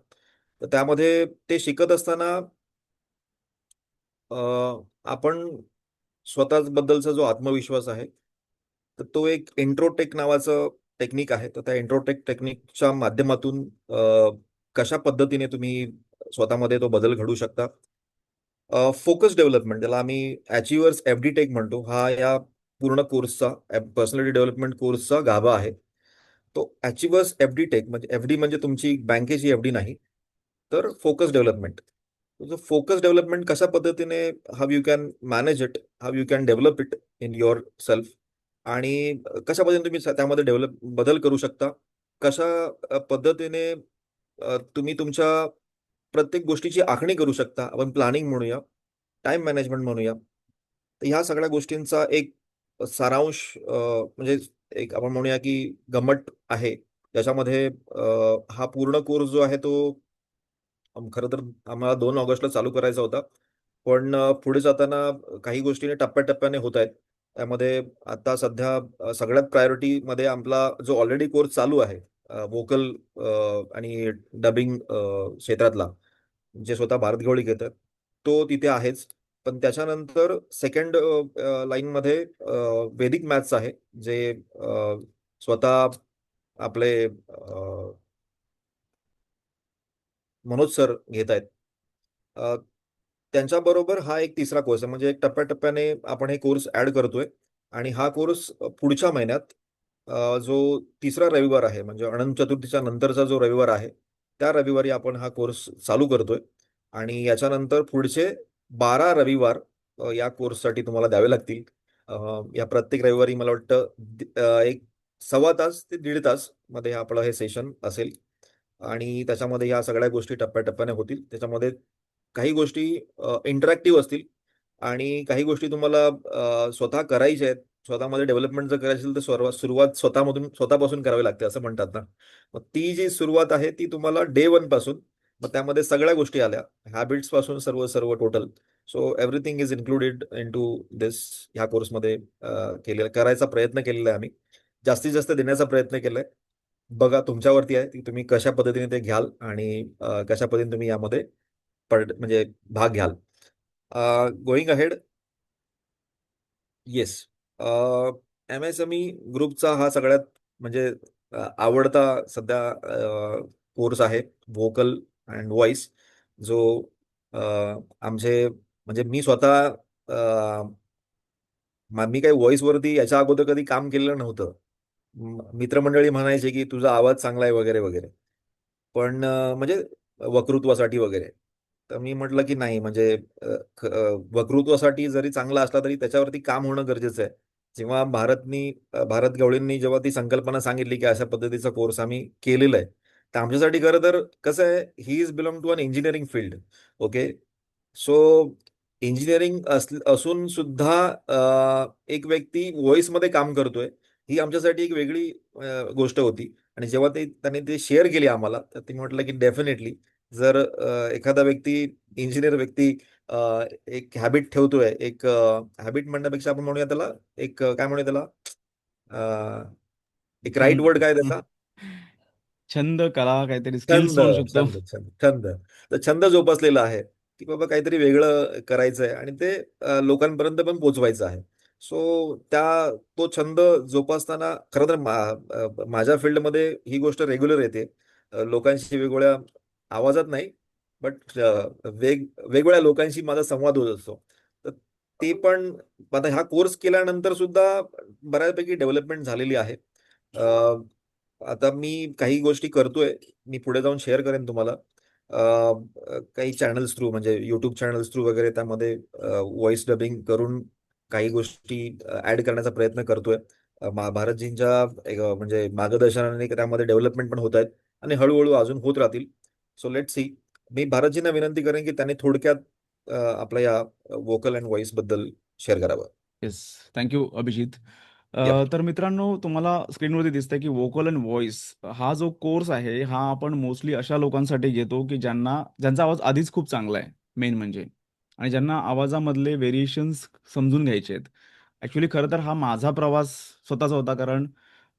तर त्यामध्ये ते शिकत असताना आपण स्वतःच बद्दलचा जो आत्मविश्वास आहे, तर तो एक इंट्रोटेक नावाचं टेक्निक आहे. तर त्या इंट्रोटेक टेक्निकच्या माध्यमातून कशा पद्धतीने तुम्ही स्वतःमध्ये तो बदल घडवू शकता. फोकस डेव्हलपमेंट, ज्याला आम्ही अचिव्हर्स FD टेक म्हणतो, हा या पूर्ण कोर्सचा, पर्सनॅलिटी डेव्हलपमेंट कोर्सचा गाभा आहे. तो अचिव्हर्स FD टेक म्हणजे FD म्हणजे तुमची बँकेची FD नाही, तर फोकस डेव्हलपमेंट. तुझं फोकस डेव्हलपमेंट कशा पद्धतीने, how you can manage it, how you can develop it in yourself, आणि कशा पद्धतीने तुम्ही त्यामध्ये बदल करू शकता, कशा पद्धतीने तुम्ही तुमच्या प्रत्येक गोष्टीची आखणी करू शकता, आपण प्लॅनिंग म्हणूया, टाइम मॅनेजमेंट म्हणूया. तर ह्या सगळ्या गोष्टींचा एक सारांश, म्हणजे एक आपण म्हणूया की गंमत आहे, ज्याच्यामध्ये हा पूर्ण कोर्स जो आहे तो खरं तर आम्हाला 2 ऑगस्टला चालू करायचा होता. पण पुढे जाताना काही गोष्टी टप्प्याटप्प्याने होत आहेत. त्यामध्ये आता सध्या सगळ्यात प्रायोरिटीमध्ये आपला जो ऑलरेडी कोर्स चालू आहे, व्होकल आणि डबिंग क्षेत्रातला, जे स्वतः भारत गवळी घेतात, तो तिथे आहेच. पण त्याच्यानंतर सेकंड लाईनमध्ये वैदिक मॅथ्स आहे, जे स्वतः आपले मनोज सर घेत आहेत. अ, त्यांच्याबरोबर हा एक तिसरा कोर्स आहे, म्हणजे एक टप्प्याटप्प्याने आपण हे कोर्स ऍड करतोय. आणि हा कोर्स पुढच्या महिन्यात, जो तिसरा रविवार आहे, म्हणजे अनंत चतुर्थीच्या नंतरचा जो रविवार आहे, त्या रविवारी आपण हा कोर्स चालू करतोय. आणि याच्यानंतर पुढचे 12 रविवार या कोर्ससाठी तुम्हाला द्यावे लागतील. या प्रत्येक रविवारी मला वाटतं एक 1.25 ते 1.5 तास मध्ये आपलं हे सेशन असेल. आणि त्याच्यामध्ये ह्या सगळ्या गोष्टी टप्प्याटप्प्याने होतील. त्याच्यामध्ये काही गोष्टी इंटरॅक्टिव्ह असतील, आणि काही गोष्टी तुम्हाला स्वतः करायच्या आहेत. स्वतःमध्ये डेव्हलपमेंट जर करायची असेल तर सुरुवात स्वतःपासून करावी लागते, असं म्हणतात ना. मग ती जी सुरुवात आहे ती तुम्हाला डे 1 पासून, मग त्यामध्ये सगळ्या गोष्टी आल्या, हॅबिट्स पासून सर्व सर्व total. So everything is included in to this. ह्या कोर्समध्ये करायचा प्रयत्न केलेला आहे आम्ही, जास्तीत जास्त देण्याचा प्रयत्न केलाय. बघा, तुमच्यावरती आहे की तुम्ही कशा पद्धतीने ते घ्याल, आणि कशा पद्धतीने तुम्ही यामध्ये म्हणजे भाग घ्याल. गोईंग अहेड, येस, MSME ग्रुपचा हा सगळ्यात म्हणजे आवडता सध्या कोर्स आहे, व्होकल अँड व्हॉइस, जो आमचे म्हणजे मी स्वतः मी काही व्हॉइसवरती याच्या अगोदर कधी काम केलेलं नव्हतं. मित्रमंडळी म्हणायचे की तुझा आवाज चांगला आहे वगैरे वगैरे, पण म्हणजे वक्तृत्वासाठी वगैरे. तर मी म्हटलं की नाही, म्हणजे वक्तृत्वासाठी जरी चांगला असला तरी त्याच्यावरती काम होणं गरजेचं आहे. जेव्हा भारत गवळींनी जेव्हा ती संकल्पना सांगितली की अशा पद्धतीचा कोर्स आम्ही केलेला आहे, तर आमच्यासाठी खरं तर कसं आहे, he is belong to an engineering field. Okay. So engineering असून सुद्धा एक व्यक्ती व्हॉइसमध्ये काम करतोय, ही आमच्यासाठी एक वेगळी गोष्ट होती. आणि जेव्हा त्यांनी ते शेअर केली आम्हाला, तर ते म्हटलं की डेफिनेटली, जर एखादा व्यक्ती, इंजिनियर व्यक्ती, एक हॅबिट ठेवतोय, एक हॅबिट म्हणण्यापेक्षा आपण म्हणूया त्याला, एक काय म्हणूया त्याला, अ, एक राईट छंद. वर्ड काय त्याचा, छंद, कला, काहीतरी स्किल्स छंद, म्हणू शकतो. छंद, छंद, छंद. तर छंद जोपासलेला आहे की बाबा काहीतरी वेगळं करायचं आहे, आणि ते लोकांपर्यंत पण पोहोचवायचं आहे. सो तो छंद जोपासताना खरं तर माझ्या फील्डमध्ये ही गोष्ट रेग्युलर येते. लोकांशी वेगवेगळ्या आवाजात नाही, बट वेगवेगळ्या लोकांशी माझा संवाद होत असतो. तर ते पण आता हा कोर्स केल्यानंतर सुद्धा बऱ्यापैकी डेव्हलपमेंट झालेली आहे. आता मी काही गोष्टी करतोय, मी पुढे जाऊन शेअर करेन तुम्हाला. काही चॅनल्स थ्रू, म्हणजे युट्यूब चॅनल्स थ्रू वगैरे, त्यामध्ये व्हॉइस डबिंग करून काही गोष्टी ऍड करण्याचा प्रयत्न करतोय. भारतजींच्या म्हणजे मार्गदर्शनाने त्यामध्ये डेव्हलपमेंट पण होत आहेत, आणि हळूहळू अजून होत राहतील. So let see. मी भारतजींना विनंती करेन की त्यांनी थोडक्यात आपल्या या व्होकल अँड व्हॉइस बद्दल शेअर करावं. येस. थँक्यू अभिजित. यप. तर मित्रांनो, तुम्हाला स्क्रीनवरती दिसतंय की व्होकल अँड व्हॉइस हा जो कोर्स आहे, हा आपण मोस्टली अशा लोकांसाठी घेतो की ज्यांचा आवाज आधीच खूप चांगला आहे, मेन म्हणजे, आणि ज्यांना आवाजामधले व्हेरिएशन्स समजून घ्यायचे आहेत. ॲक्च्युली खरं तर हा माझा प्रवास स्वतःचा होता, कारण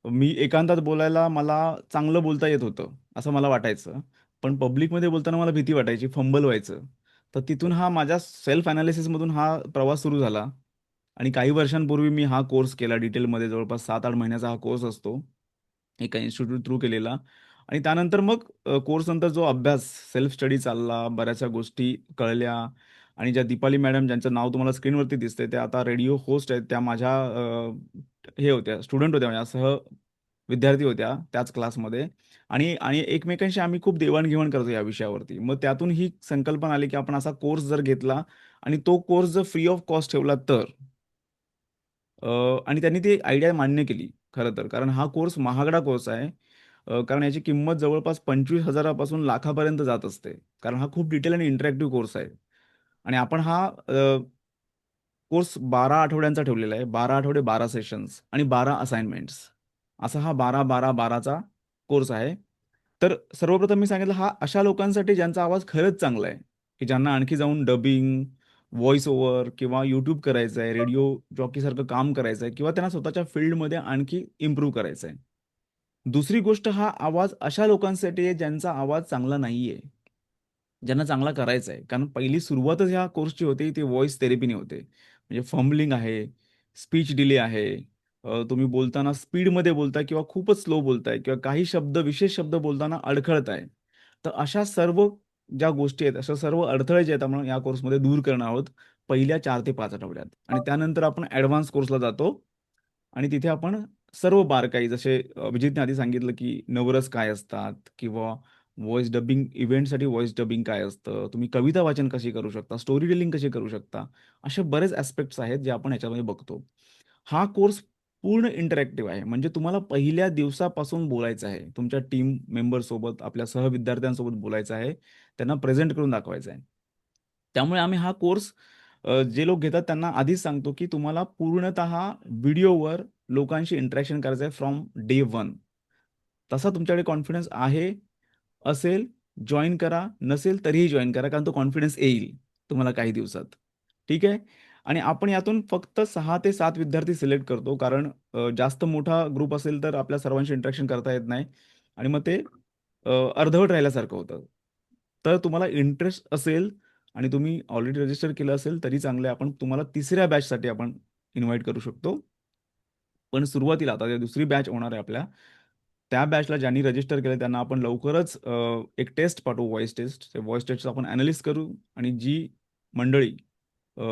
मी एकांतात बोलायला मला चांगलं बोलता येत होतं, असं मला वाटायचं. पण पब्लिकमध्ये बोलताना मला भीती वाटायची, फंबल व्हायचं. तर तिथून हा माझ्या सेल्फ अनालिसिसमधून हा प्रवास सुरू झाला. आणि काही वर्षांपूर्वी मी हा कोर्स केला डिटेलमध्ये, जवळपास 7-8 महिन्याचा हा कोर्स असतो. एका इन्स्टिट्यूट थ्रू केलेला. आणि त्यानंतर मग कोर्स नंतर जो अभ्यास, सेल्फ स्टडी चालला, बऱ्याचशा गोष्टी कळल्या. आणि ज्या दीपाली मॅडम, ज्यांचं नाव तुम्हाला स्क्रीनवरती दिसतंय, त्या आता रेडिओ होस्ट आहेत. त्या माझ्या हे होत्या, स्टुडंट होत्या, माझ्या विद्यार्थी होत्या त्याच क्लासमध्ये. आणि आणि एकमेकांशी आम्ही खूप देवाणघेवाण करतो या विषयावरती. मग त्यातून ही संकल्पना आली, की आपण असा कोर्स जर घेतला आणि तो कोर्स जर फ्री ऑफ कॉस्ट ठेवला तर. आणि त्यांनी ती आयडिया मान्य केली खरं तर. कारण हा कोर्स महागडा कोर्स आहे. कारण याची किंमत जवळपास 25,000 पासून लाखापर्यंत जात असते. कारण हा खूप डिटेल आणि इंटरॅक्टिव्ह कोर्स आहे. आणि आपण हा कोर्स 12 आठवड्यांचा ठेवलेला आहे. 12 आठवडे, 12 सेशन्स आणि 12 असाइनमेंट्स. असा हा 12-12-12चा कोर्स आहे. तर सर्वप्रथम मी सांगितलं हा अशा लोकांसाठी ज्यांचा आवाज खरंच चांगला आहे, की ज्यांना आणखी जाऊन डबिंग, व्हॉईस ओव्हर किंवा यूट्यूब करायचं आहे, रेडिओ जॉकीसारखं काम करायचं आहे किंवा त्यांना स्वतःच्या फील्डमध्ये आणखी इम्प्रूव्ह करायचं आहे. दुसरी गोष्ट हा आवाज अशा लोकांसाठी आहे ज्यांचा आवाज चांगला नाहीये. ज्यांना चांगला करायचा आहे. कारण पहिली सुरुवातच ह्या कोर्सची होती ती व्हॉईस थेरपीने होते. म्हणजे फंबलिंग आहे, स्पीच डिले आहे, तुम्ही बोलताना स्पीडमध्ये बोलताय किंवा खूपच स्लो बोलताय किंवा काही शब्द, विशेष शब्द बोलताना अडखळताय. तर अशा सर्व ज्या गोष्टी आहेत, अशा सर्व अडथळे जे आहेत आपण या कोर्समध्ये दूर करणार आहोत पहिल्या 4 ते 5 आठवड्यात. आणि त्यानंतर आपण ॲडव्हान्स कोर्सला जातो आणि तिथे आपण सर्व बारकाई जसे अभिजितने आधी सांगितलं, की नवरस काय असतात किंवा व्हॉईस डबिंग इव्हेंटसाठी व्हॉईस डबिंग काय असतं? तुम्ही कविता वाचन कशी करू शकता? स्टोरी टेलिंग कशी करू शकता? असे बरेच ॲस्पेक्ट्स आहेत जे आपण ह्याच्यामध्ये बघतो. हा कोर्स पूर्ण इंटरॅक्टिव्ह आहे. म्हणजे तुम्हाला पहिल्या दिवसापासून बोलायचं आहे. तुमच्या टीम मेंबरसोबत, आपल्या सहविद्यार्थ्यांसोबत बोलायचं आहे. त्यांना प्रेझेंट करून दाखवायचं आहे. त्यामुळे आम्ही हा कोर्स जे लोक घेतात त्यांना आधीच सांगतो, की तुम्हाला पूर्णतः व्हिडिओवर लोकांशी इंटरॅक्शन करायचं आहे फ्रॉम डे 1. तसा तुमच्याकडे कॉन्फिडन्स आहे, असेल, जॉइन करा. नसेल तरीही जॉइन करा. कारण तो कॉन्फिडन्स येईल तुम्हाला काही दिवसात. ठीक आहे? आणि आपण यातून फक्त 6 ते 7 विद्यार्थी सिलेक्ट करतो. कारण जास्त मोठा ग्रुप असेल तर आपल्या सर्वांशी इंटरॅक्शन करता येत नाही आणि मग ते अर्धवट राहिल्यासारखं होतं. तर तुम्हाला इंटरेस्ट असेल आणि तुम्ही ऑलरेडी रजिस्टर केलं असेल तरी चांगलं आहे. आपण तुम्हाला तिसऱ्या बॅचसाठी आपण इन्व्हाईट करू शकतो. पण सुरुवातीला आता दुसरी बॅच होणार आहे आपल्या. त्या बॅचला ज्यांनी रजिस्टर केलं त्यांना आपण लवकरच एक टेस्ट पाठवू व्हॉईस टेस्ट. त्या व्हॉईस टेस्टचं आपण ॲनालिसिस करू आणि जी मंडळी अ,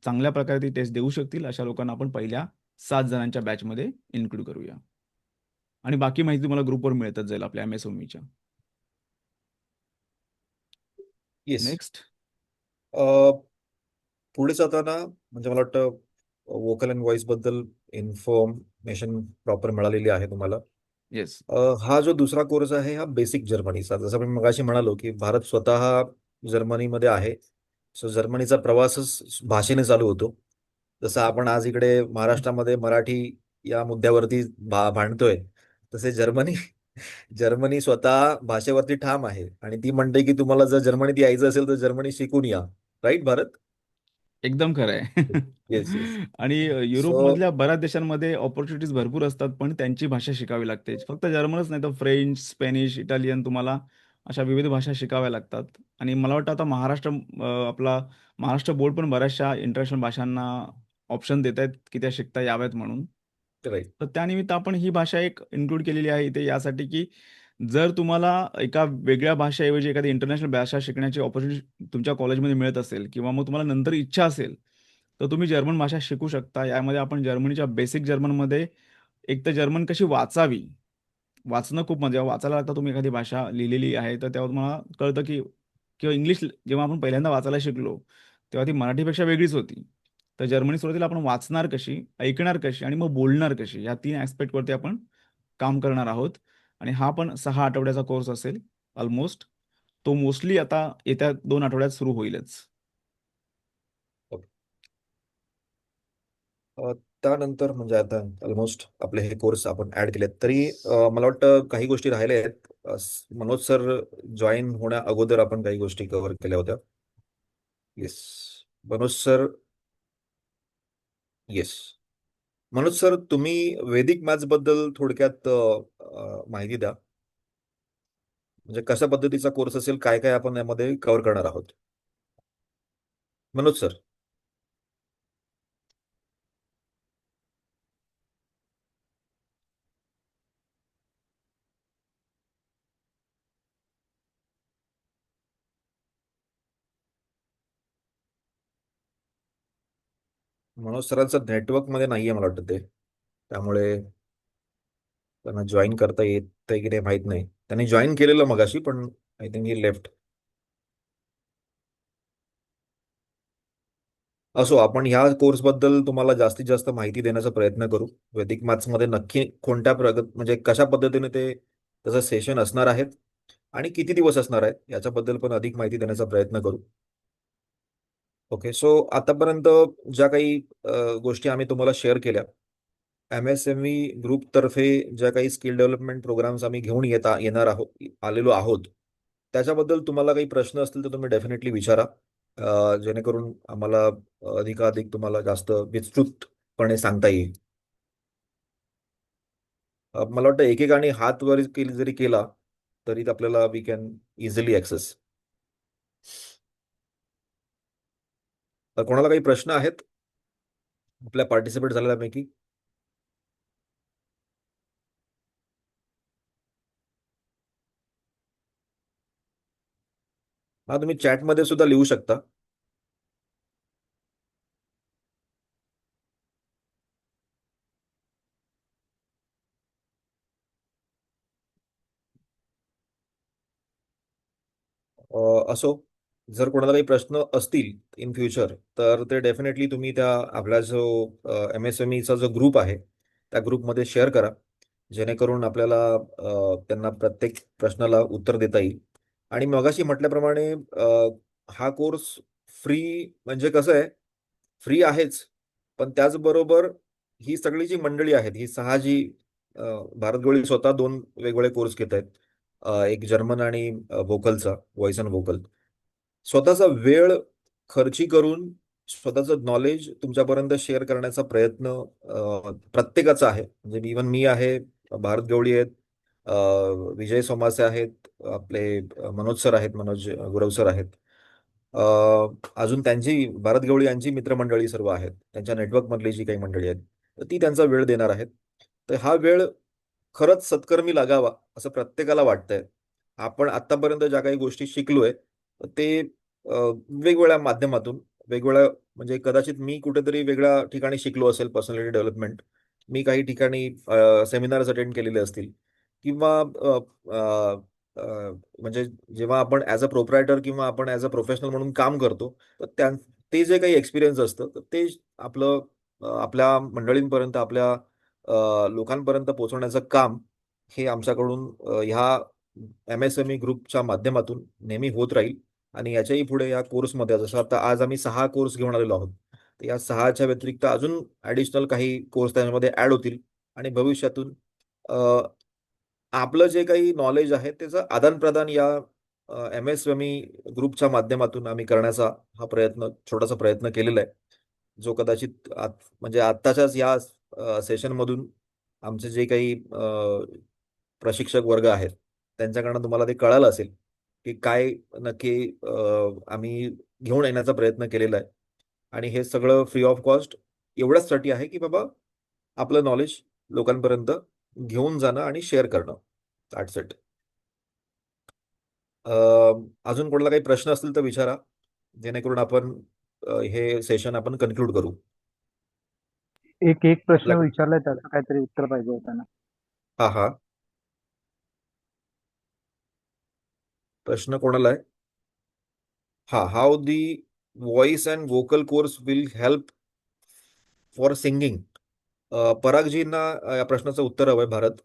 चांगल्या प्रकारे ती टेस्ट देऊ शकतील अशा लोकांना आपण पहिल्या 7 जणांच्या बॅचमध्ये इन्क्लूड करूया. आणि बाकी माहिती तुम्हाला ग्रुपवर मिळतच जाईल आपल्या MS-UMIच्या. येस. नेक्स्ट. पुढे जाताना म्हणजे मला वाटतं वोकल अँड व्हॉइस बद्दल इन्फॉर्मेशन प्रॉपर मिळालेली आहे तुम्हाला. येस. हा जो दुसरा कोर्स आहे हा बेसिक जर्मनीचा. जसं मी मगाशी म्हणालो की भारत स्वतः जर्मनीमध्ये आहे. सो जर्मनीचा प्रवासच भाषेने चालू होतो. जसं आपण आज इकडे महाराष्ट्रामध्ये मराठी या मुद्द्यावरती भांडतोय, तसे जर्मनी जर्मनी स्वतः भाषेवरती ठाम आहे आणि ती म्हणते की तुम्हाला जर जर्मनीत यायचं असेल तर जर्मनी शिकून या. राईट भारत? एकदम खरं आहे. Yes, yes. आणि सो युरोपमधल्या बऱ्याच देशांमध्ये अपॉर्च्युनिटीज भरपूर असतात, पण त्यांची भाषा शिकावी लागते. फक्त जर्मनच नाही तर फ्रेंच, स्पॅनिश, इटालियन तुम्हाला अशा विविध भाषा शिकाव्या लागतात. आणि मला वाटतं आता आपला महाराष्ट्र बोर्ड पण बऱ्याचशा इंटरनॅशनल भाषांना ऑप्शन देत आहेत, की त्या शिकता याव्यात म्हणून. राईट. तर त्यानिमित्त आपण ही भाषा एक इन्क्लूड केलेली आहे इथे यासाठी, की जर तुम्हाला एका वेगळ्या भाषेऐवजी एखादी इंटरनॅशनल भाषा शिकण्याची अपॉर्च्युनिटी तुमच्या कॉलेजमध्ये मिळत असेल किंवा मग तुम्हाला नंतर इच्छा असेल, तर तुम्ही जर्मन भाषा शिकू शकता. यामध्ये आपण जर्मनीच्या बेसिक जर्मनमध्ये एक तर जर्मन कशी वाचावी, वाचणं खूप म्हणजे वाचायला लागतं. तुम्ही एखादी भाषा लिहिलेली आहे, तर तेव्हा तुम्हाला कळतं, की किंवा इंग्लिश जेव्हा आपण पहिल्यांदा वाचायला शिकलो, तेव्हा ती मराठीपेक्षा वेगळीच होती. तर जर्मनी सुरुवातीला आपण वाचणार कशी, ऐकणार कशी आणि मग बोलणार कशी, या 3 ॲस्पेक्टवरती आपण काम करणार आहोत. आणि हा पण 6 आठवड्याचा कोर्स असेल ऑलमोस्ट. तो मोस्टली आता येत्या 2 आठवड्यात सुरू होईलच. त्यानंतर म्हणजे आता ऑलमोस्ट आपले हे कोर्स आपण ऍड केलेत तरी मला वाटतं काही गोष्टी राहिल्या आहेत. मनोज सर जॉईन होण्या अगोदर आपण काही गोष्टी कव्हर केल्या होत्या. Yes. Manoj sir. Yes. Manoj sir, तुम्ही वैदिक मॅथ्स बद्दल थोडक्यात माहिती द्या. म्हणजे कशा पद्धतीचा कोर्स असेल, काय काय आपण यामध्ये कव्हर करणार आहोत. मनोज सर. मनोज सरांचं नेटवर्क मध्ये नाहीये मला वाटतं ते, त्यामुळे त्यांना जॉईन करता येतंय की नाही माहित नाही. त्यांनी जॉईन केलेलं मगाशी, पण आय थिंक ही लेफ्ट. असो, आपण ह्या कोर्सबद्दल तुम्हाला जास्तीत जास्त माहिती देण्याचा प्रयत्न करू. वैदिक मॅथ्समध्ये नक्की कोणत्या म्हणजे कशा पद्धतीने ते त्याचं सेशन असणार आहेत आणि किती दिवस असणार आहेत याच्याबद्दल पण अधिक माहिती देण्याचा प्रयत्न करू. ओके, सो आतापर्यंत ज्या काही गोष्टी आम्ही तुम्हाला शेअर केल्या, MSME ग्रुपतर्फे ज्या काही स्किल डेव्हलपमेंट प्रोग्राम्स आम्ही घेऊन येणार आहोत आलेलो आहोत, त्याच्याबद्दल तुम्हाला काही प्रश्न असतील तर तुम्ही डेफिनेटली विचारा, जेणेकरून आम्हाला अधिकाधिक तुम्हाला जास्त विस्तृतपणे सांगता येईल. मला वाटतं एकेकाने हात वर जरी केला तरी आपल्याला वी कॅन इझिली ऍक्सेस. कोणाला काही प्रश्न आहेत आपल्या पार्टिसिपेट झालेल्यापैकी? हा, तुम्ही चॅटमध्ये सुद्धा लिहू शकता. असो, जर कोणाला काही प्रश्न असतील इन फ्युचर तर ते डेफिनेटली तुम्ही त्या आपला जो MSMEचा जो ग्रुप आहे त्या ग्रुपमध्ये शेअर करा, जेणेकरून आपल्याला त्यांना प्रत्येक प्रश्नाला उत्तर देता येईल. आणि मगाशी म्हटल्याप्रमाणे हा कोर्स फ्री म्हणजे कसं आहे, फ्री आहेच, पण त्याचबरोबर ही सगळी जी मंडळी आहेत, ही 6 जी अ, भारत गवळी स्वतः 2 वेगवेगळे कोर्स घेत आहेत. एक जर्मन आणि व्होकलचा, व्हॉइस अँड व्होकल. स्वतःचा वेळ खर्ची करून स्वतःचं नॉलेज तुमच्यापर्यंत शेअर करण्याचा प्रयत्न प्रत्येकाचा आहे. म्हणजे इव्हन मी आहे, भारत गवळी आहेत, अ, विजय सोमासे आहेत, आपले मनोज सर आहेत, मनोज गुरव सर आहेत. अ, अजून त्यांची भारत गवळी यांची मित्रमंडळी सर्व आहेत, त्यांच्या नेटवर्कमधली जी काही मंडळी आहेत तर ती त्यांचा वेळ देणार आहेत. तर हा वेळ खरंच सत्कर्मी लागावा असं प्रत्येकाला वाटतंय. आपण आतापर्यंत ज्या काही गोष्टी शिकलोय ते वेगवेगळ्या माध्यमातून, वेगवेगळ्या म्हणजे कदाचित मी कुठेतरी वेगळ्या ठिकाणी शिकलो असेल पर्सनॅलिटी डेव्हलपमेंट. मी काही ठिकाणी सेमिनार्स अटेंड केलेले असतील किंवा अ, अ, अ, म्हणजे जेव्हा आपण ॲज अ प्रोप्रायटर किंवा आपण ॲज अ प्रोफेशनल म्हणून काम करतो तर ते जे काही एक्सपिरियन्स असतं तर ते आपलं आपल्या मंडळींपर्यंत, आपल्या लोकांपर्यंत पोहोचवण्याचं काम हे आमच्याकडून ह्या MSME ग्रुपच्या माध्यमातून नेहमी होत राहील. आणि याच्याही पुढे या कोर्समध्ये जसं आता आज आम्ही 6 कोर्स घेऊन आलेलो आहोत, तर या 6च्या व्यतिरिक्त अजून ॲडिशनल काही कोर्स त्याच्यामध्ये ॲड होतील आणि भविष्यातून अ, आपलं जे काही नॉलेज आहे त्याचं आदान-प्रदान या MSME ग्रुपच्या माध्यमातून आम्ही करण्याचा हा छोटासा प्रयत्न केलेला आहे. जो कदाचित म्हणजे आत्ताच्याच या सेशनमधून आमचे जे काही प्रशिक्षक वर्ग आहेत त्यांच्याकडनं तुम्हाला ते कळालं असेल की काय नक्की आम्ही घेऊन येण्याचा प्रयत्न केलेला आहे. आणि हे सगळं फ्री ऑफ कॉस्ट एवढ्याचसाठी आहे की बाबा आपलं नॉलेज लोकांपर्यंत घेऊन जाणं आणि शेअर करणं. That's it. अजून कोणाला काही प्रश्न असतील तर विचारा, जेणेकरून आपण हे सेशन आपण कन्क्लूड करू. एक एक प्रश्न आपल्याकडे विचारलाय त्याचं काहीतरी उत्तर पाहिजे होतं ना. हा हा प्रश्न कोणाला आहे? हा, how the voice and vocal course will help for singing. परागजींना या प्रश्नाचं उत्तर हवंय, भारत.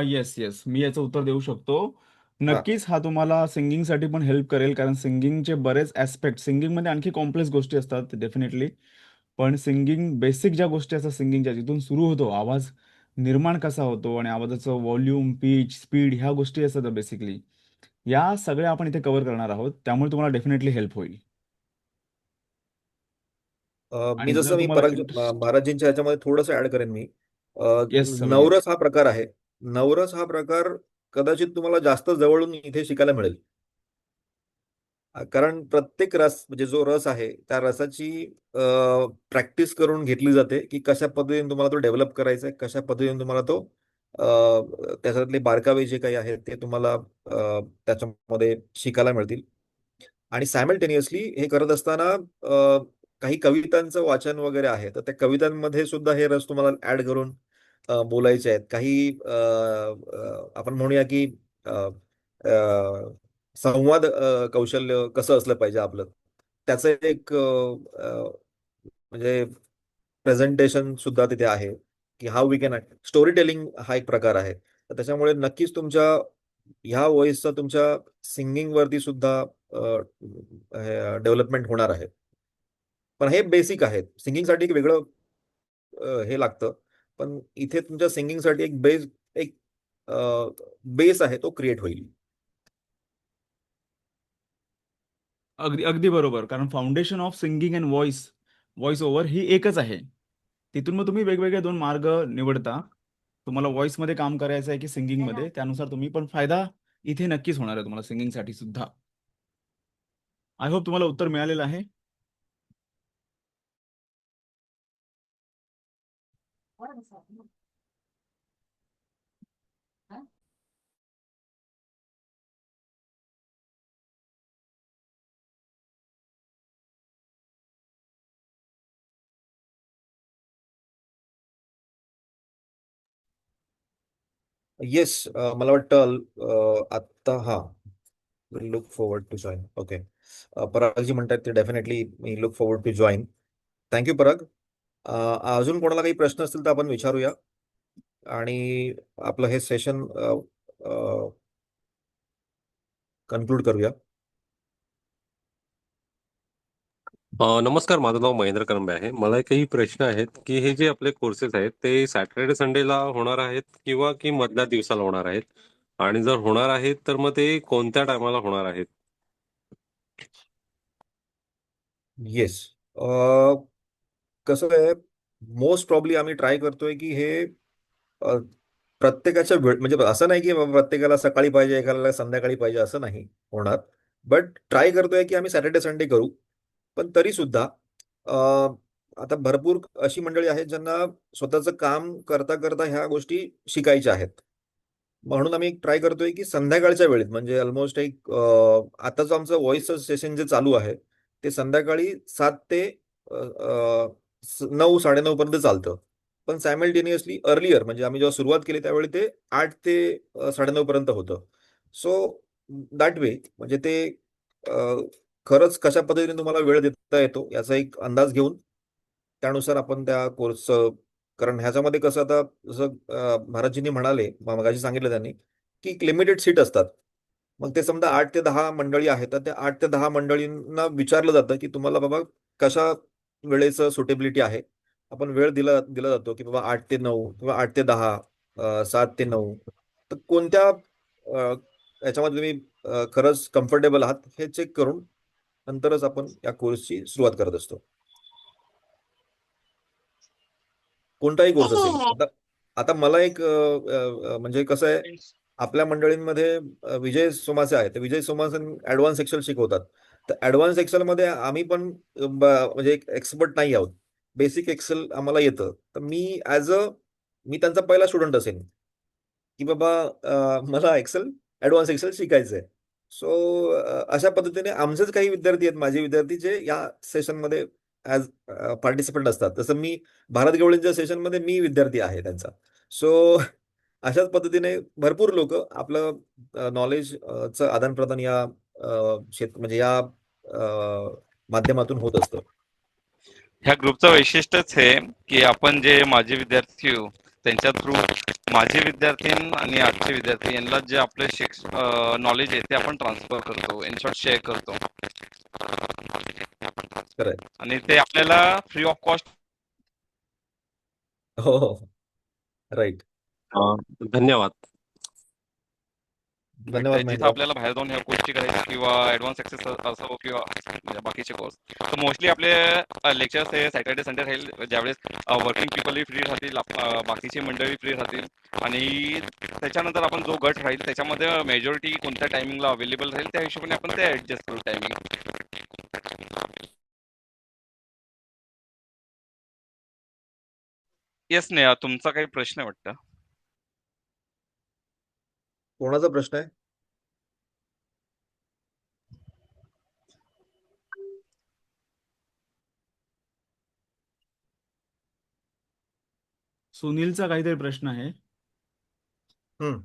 येस येस, मी याचं उत्तर देऊ शकतो. हा. नक्कीच हा तुम्हाला सिंगिंगसाठी पण हेल्प करेल, कारण सिंगिंगचे बरेच ॲस्पेक्ट, सिंगिंगमध्ये आणखी कॉम्प्लेक्स गोष्टी असतात डेफिनेटली. पण सिंगिंग बेसिक ज्या गोष्टी असतात सिंगिंगच्या, जिथून सुरू होतो आवाज निर्माण कसा होतो आणि आवाजाचं व्हॉल्यूम, पिच, स्पीड, ह्या गोष्टी असतात बेसिकली. या सगळ्या आपण इथे कव्हर करणार आहोत, त्यामुळे तुम्हाला डेफिनेटली हेल्प होईल. मी आणि जसं जर मी तुम्हाला इंटरेस्ट. महाराजींच्या ह्याच्यामध्ये थोडंसं ऍड करेन मी. येस समीर. नवरस हा प्रकार आहे. नवरस हा प्रकार कदाचित तुम्हाला जास्त जवळून इथे शिकायला मिळेल. कारण प्रत्येक रस म्हणजे जो रस आहे त्या रसाची प्रॅक्टिस करून घेतली जाते की कशा पद्धतीने तुम्हाला तो डेव्हलप करायचा आहे, कशा पद्धतीने तुम्हाला तो त्याच्यातले बारकावे जे काही आहेत ते तुम्हाला त्याच्यामध्ये शिकायला मिळतील. आणि सायमल्टेनियसली हे करत असताना काही कवितांचं वाचन वगैरे आहे, तर त्या कवितांमध्ये सुद्धा हे रस तुम्हाला ऍड करून बोलायचे आहेत, काही आपण म्हणूया की अ, अ, संवाद कौशल्य कसं असलं पाहिजे आपलं, त्याचं एक म्हणजे प्रेझेंटेशन सुद्धा तिथे आहे, की how we can story telling हा एक प्रकार आहे. तर त्याच्यामुळे नक्कीच तुमच्या ह्या व्हॉइसचा तुमच्या सिंगिंग वरती सुद्धा डेव्हलपमेंट होणार आहे. पण हे बेसिक आहे. सिंगिंगसाठी एक वेगळं हे लागतं. पण इथे तुमच्या सिंगिंगसाठी एक बेस आहे, तो क्रिएट होईल. अगदी अगदी बरोबर. कारण foundation of singing and voice over ही एकच आहे. तिथून मग तुम्ही वेगवेगळे 2 मार्ग निवडता. तुम्हाला व्हॉइसमध्ये काम करायचं आहे की सिंगिंगमध्ये, त्यानुसार तुम्ही पण फायदा इथे नक्कीच होणार आहे तुम्हाला सिंगिंगसाठी सुद्धा. आय होप तुम्हाला उत्तर मिळालेलं आहे. येस, मला वाटतं आत्ता हा look forward to join. Okay, Paragji म्हणतात ते डेफिनेटली मी look forward to join. Thank you Parag. अजून कोणाला काही प्रश्न असतील तर आपण विचारूया आणि आपलं हे सेशन कन्क्लूड करूया. नमस्कार, माझं नाव महेंद्र करंबे आहे. मला काही प्रश्न आहेत की हे जे आपले कोर्सेस आहेत ते सॅटर्डे संडेला होणार आहेत किंवा की मधल्या दिवसाला होणार आहेत, आणि जर होणार आहेत तर मग ते कोणत्या टायमाला होणार आहेत? येस, कसं आहे, मोस्ट प्रॉब्ली आम्ही ट्राय करतोय की हे अ, प्रत्येकाच्या वेळ म्हणजे असं नाही की बाबा प्रत्येकाला सकाळी पाहिजे, एकाला संध्याकाळी पाहिजे, असं नाही होणार. बट ट्राय करतोय की आम्ही सॅटर्डे संडे करू. पण तरी सुद्धा अ, आता भरपूर अशी मंडळी आहेत ज्यांना स्वतःचं काम करता करता ह्या गोष्टी शिकायच्या आहेत. म्हणून आम्ही ट्राय करतोय की संध्याकाळच्या वेळेत म्हणजे ऑलमोस्ट एक आताचं आमचं व्हॉइस सेशन जे चालू आहे ते संध्याकाळी 7 ते 9 साडेनऊ पर्यंत चालतं. पण सायमल्टेनियसली अर्लियर म्हणजे आम्ही जेव्हा सुरुवात केली त्यावेळी ते 8 ते 9:30 पर्यंत होतं. सो दॅट वे म्हणजे ते अ, खरंच कशा पद्धतीने तुम्हाला वेळ देता येतो याचा एक अंदाज घेऊन त्यानुसार आपण त्या कोर्सचं, कारण ह्याच्यामध्ये कसं आता जसं महाराजजींनी म्हणाले, मगाशी सांगितलं त्यांनी, की लिमिटेड सीट असतात. मग ते समजा 8 ते 10 मंडळी आहेत, तर त्या 8 ते 10 मंडळींना विचारलं जातं, की तुम्हाला बाबा कशा वेळेचं सुटेबिलिटी आहे. आपण वेळ दिला दिला जातो, की बाबा 8 ते 9 किंवा 8 ते 10, 7 ते 9. तर कोणत्या याच्यामध्ये तुम्ही खरंच कम्फर्टेबल आहात हे चेक करून नंतरच आपण या कोर्सची सुरुवात करत असतो. कोणताही कोर्स असेल. आता आता मला एक म्हणजे कसं आहे, आपल्या मंडळींमध्ये विजय सोमासे आहेत. तर विजय सोमासे ऍडव्हान्स एक्सेल शिकवतात. तर ऍडव्हान्स एक्सेलमध्ये आम्ही पण म्हणजे एक एक्सपर्ट नाही आहोत. बेसिक एक्सेल आम्हाला येतं. तर मी त्यांचा पहिला स्टुडंट असेल, की बाबा मला ऍडव्हान्स एक्सेल शिकायचं आहे. सो अशा पद्धतीने आमचेच काही विद्यार्थी आहेत, माझे विद्यार्थी, जे या सेशनमध्ये ऍज पार्टिसिपंट असतात. तसं मी भारत गवळींच्या सेशनमध्ये मी विद्यार्थी आहे त्यांचा. सो अशाच पद्धतीने भरपूर लोक आपलं नॉलेजचं आदान-प्रदान या म्हणजे या माध्यमातून होत असतं. ह्या ग्रुपचं वैशिष्ट्यच हे की आपण जे माझे विद्यार्थी हो त्यांच्या थ्रू माझे विद्यार्थी आणि आजचे विद्यार्थी यांना जे आपले नॉलेज आहे ते आपण ट्रान्सफर करतो, इन शॉर्ट शेअर करतो, खरंय. आणि ते आपल्याला फ्री ऑफ कॉस्ट हो, हो. राईट. धन्यवाद. धन्यवाद भेटतंय. जिथं महेंद्र. आपल्याला बाहेर जाऊन ह्या गोष्टी करायच्या किंवा ऍडव्हान्स ऍक्सेस असो किंवा म्हणजे बाकीचे कोर्स, तर मोस्टली आपले लेक्चर्स हे सॅटर्डे संडे राहील, ज्यावेळेस वर्किंग पीपलही फ्री राहतील, बाकीची मंडळी फ्री राहतील, आणि त्याच्यानंतर आपण जो गट राहील त्याच्यामध्ये मेजॉरिटी कोणत्या टायमिंगला अवेलेबल राहील त्या हिशोबाने आपण ते ऍडजस्ट करू टायमिंग. येस नेहा, तुमचा काही प्रश्न आहे वाटतं? कोणाचा प्रश्न आहे? सुनीलचा काहीतरी प्रश्न आहे. हम्म.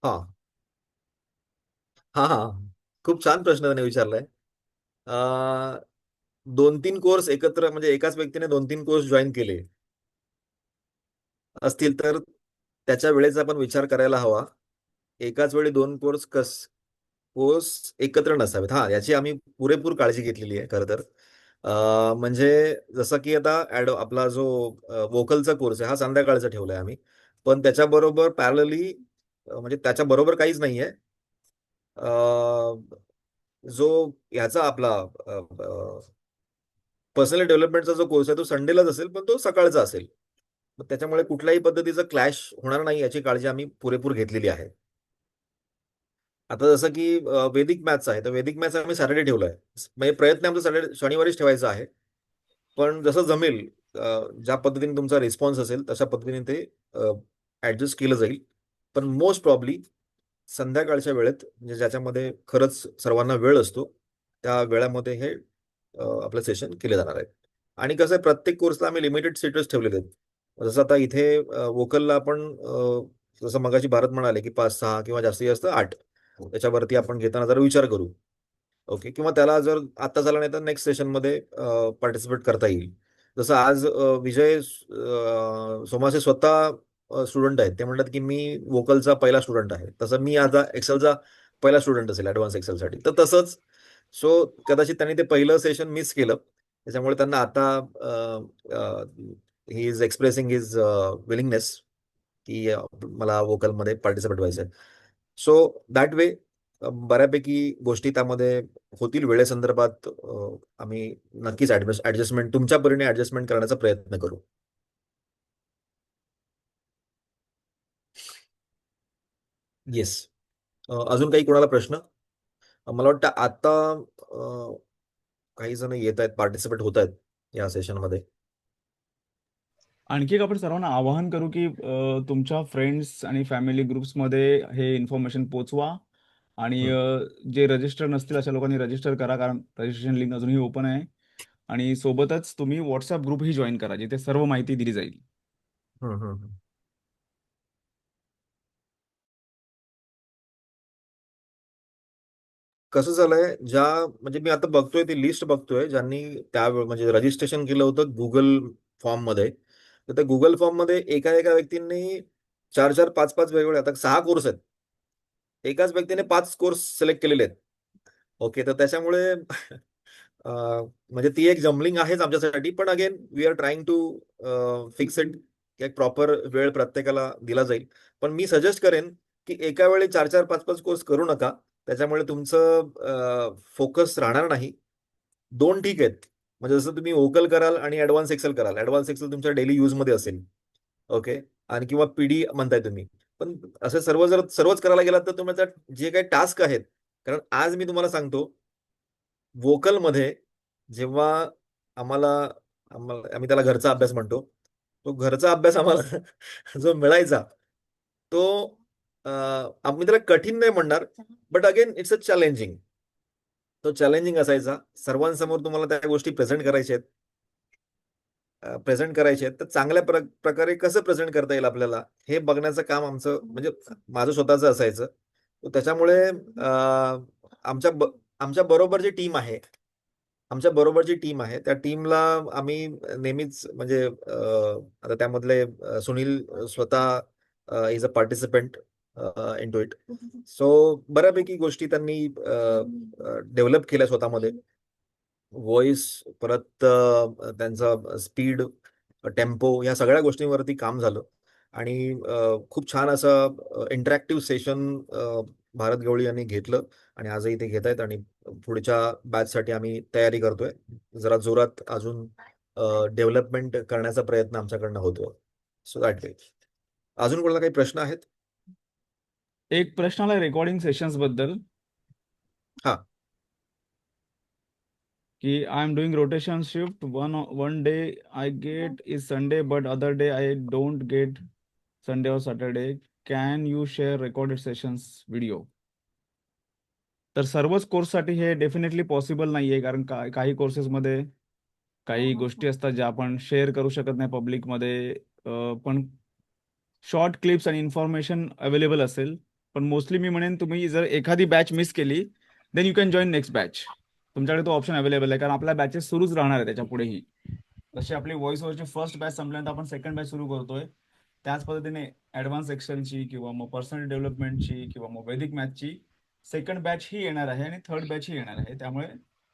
हा हा हा खूप छान प्रश्न त्याने विचारलाय. अं, 2-3 कोर्स एकत्र म्हणजे एकाच व्यक्तीने 2-3 कोर्स जॉईन केले असतील तर त्याच्या वेळेचा आपण विचार करायला हवा. एकाच वेळी 2 कोर्स एकत्र नसावेत. हा, याची आम्ही पुरेपूर काळजी घेतलेली आहे खरं तर. म्हणजे जसं की आता आपला जो वोकलचा कोर्स आहे हा संध्याकाळचा ठेवलाय आम्ही. पण त्याच्याबरोबर पॅरलली म्हणजे त्याच्याबरोबर काहीच नाहीये. जो ह्याचा आपला पर्सनल डेव्हलपमेंटचा जो कोर्स आहे तो संडेलाच असेल, पण तो सकाळचा असेल. मग त्याच्यामुळे कुठल्याही पद्धतीचं क्लॅश होणार नाही याची काळजी आम्ही पुरेपूर घेतलेली आहे. आता जसं की वैदिक मॅथ्स आहे, तर वैदिक मॅथ्स आम्ही सॅटर्डे ठेवलाय. म्हणजे प्रयत्न आमचा सॅटर्डे शनिवारीच ठेवायचा आहे. पण जसं जमेल, ज्या पद्धतीने तुमचा रिस्पॉन्स असेल तशा पद्धतीने ते ऍडजस्ट केलं जाईल. पण मोस्ट प्रॉब्ली संध्याकाळच्या वेळेत म्हणजे ज्याच्यामध्ये खरंच सर्वांना वेळ असतो त्या वेळामध्ये हे आपलं सेशन केले जाणार आहे. आणि कसं आहे, प्रत्येक कोर्सला आम्ही लिमिटेड सीटच ठेवलेले आहेत. जसं आता इथे वोकलला आपण जसं मगाशी भारत म्हणाले की 5-6 किंवा जास्तीत जास्त 8 त्याच्यावरती आपण घेताना जरा विचार करू. ओके, किंवा त्याला जर आता झालं नाही तर नेक्स्ट सेशनमध्ये पार्टिसिपेट करता येईल. जसं आज विजय सोमासे स्वतः स्टुडंट आहेत. ते म्हणतात की मी वोकलचा पहिला स्टुडंट आहे. तसं मी आता एक्सेलचा पहिला स्टुडंट असेल ऍडव्हान्स एक्सेलसाठी. तर तसंच सो कदाचित त्यांनी ते पहिलं सेशन मिस केलं. त्याच्यामुळे त्यांना आता he is expressing his willingness की मला वोकलमध्ये पार्टिसिपेट व्हायचं आहे. सो दॅट वे बऱ्यापैकी गोष्टी त्यामध्ये होतील. वेळेसंदर्भात आम्ही नक्कीच ऍडजस्टमेंट तुमच्या परीने ऍडजस्टमेंट करण्याचा प्रयत्न करू. येस. अजून काही कोणाला प्रश्न? मला वाटतं आता काही जण येत आहेत, पार्टिसिपेट होत आहेत या सेशनमध्ये. आणखी एक आपण सर्वांना आवाहन करू की तुमच्या फ्रेंड्स आणि फॅमिली ग्रुप्समध्ये हे इन्फॉर्मेशन पोचवा. आणि जे रजिस्टर नसतील अशा लोकांनी रजिस्टर करा, कारण रजिस्ट्रेशन लिंक अजूनही ओपन आहे. आणि सोबतच तुम्ही व्हॉट्सअप ग्रुपही जॉईन करा, जिथे सर्व माहिती दिली जाईल. हम्म, हम्म. कसं झालंय, म्हणजे मी आता बघतोय ती लिस्ट बघतोय ज्यांनी म्हणजे रजिस्ट्रेशन केलं होतं गुगल फॉर्म मध्ये. तर त्या गुगल फॉर्म मध्ये एका एका व्यक्तींनी 4-4, 5-5 वेगवेगळे, आता 6 कोर्स आहेत. एकाच व्यक्तीने 5 कोर्स सिलेक्ट केलेले आहेत. ओके, तर त्याच्यामुळे म्हणजे ती एक जमलिंग आहेच आमच्यासाठी. पण again we are trying to fix it. एक प्रॉपर वेळ प्रत्येकाला दिला जाईल. पण मी सजेस्ट करेन की एका वेळी 4-4, 5-5 कोर्स करू नका. त्याच्यामुळे तुमचं फोकस राहणार नाही. 2 ठीक आहेत. म्हणजे जसं तुम्ही वोकल कराल आणि ऍडव्हान्स एक्सेल कराल. ऍडव्हान्स एक्सेल तुमच्या डेली यूजमध्ये असेल. ओके, आणि किंवा पीडी म्हणताय तुम्ही. पण असे सर्वच करायला गेलात तर तुमच्या जे काही टास्क आहेत, कारण आज मी तुम्हाला सांगतो वोकलमध्ये जेव्हा आम्हाला आम्ही त्याला घरचा अभ्यास म्हणतो. तो घरचा अभ्यास आम्हाला जो मिळायचा तो आम्ही त्याला कठीण नाही म्हणणार, but again it's a challenging. तो चॅलेंजिंग असायचा. सर्वांसमोर तुम्हाला त्या गोष्टी प्रेझेंट करायचे आहेत. तर चांगल्या प्रकारे कसं प्रेझेंट करता येईल आपल्याला हे बघण्याचं काम आमचं म्हणजे माझं स्वतःचं असायचं. तर त्याच्यामुळे आमच्या बरोबर जी टीम आहे त्या टीमला आम्ही नेहमीच म्हणजे आता त्यामधले सुनील स्वतः is a participant in to it. So बऱ्यापैकी गोष्टी त्यांनी डेव्हलप केल्या स्वतःमध्ये. व्हॉइस, परत त्यांचा स्पीड, टेम्पो, या सगळ्या गोष्टींवरती काम झालं. आणि खूप छान असं इंटरॅक्टिव्ह सेशन भारत गवळी यांनी घेतलं आणि आजही ते घेत आहेत. आणि पुढच्या बॅचसाठी आम्ही तयारी करतोय. जरा जोरात अजून डेव्हलपमेंट करण्याचा प्रयत्न आमच्याकडनं होतो. So that way. अजून कोणाला काही प्रश्न आहेत? एक प्रश्न आला रेकॉर्डिंग सेशन्स बद्दल, हा. की I am doing rotation shift. One day I get is Sunday, but other day I don't get Sunday और Saturday. Can you share recorded sessions video? तर सर्वच कोर्ससाठी हे डेफिनेटली पॉसिबल नाही आहे, कारण काही कोर्सेसमध्ये काही गोष्टी असतात ज्या आपण शेअर करू शकत नाही पब्लिकमध्ये. पण शॉर्ट क्लिप्स आणि इन्फॉर्मेशन अवेलेबल असेल. पण मोस्टली मी म्हणेन तुम्ही जर एखादी बॅच मिस केली then you can join next batch. तुमच्याकडे तो ऑप्शन अवेलेबल आहे, कारण आपल्या बॅचेस सुरूच राहणार आहे त्याच्या पुढेही. जशी आपली व्हॉइस ओव्हरची फर्स्ट बॅच संपल्यानंतर आपण सेकंड बॅच सुरू करतोय, त्याच पद्धतीने ॲडव्हान्स एक्सेलची किंवा मग पर्सनल डेव्हलपमेंटची किंवा मग वैदिक मॅथची सेकंड बॅच ही येणार आहे आणि थर्ड बॅच ही येणार आहे. त्यामुळे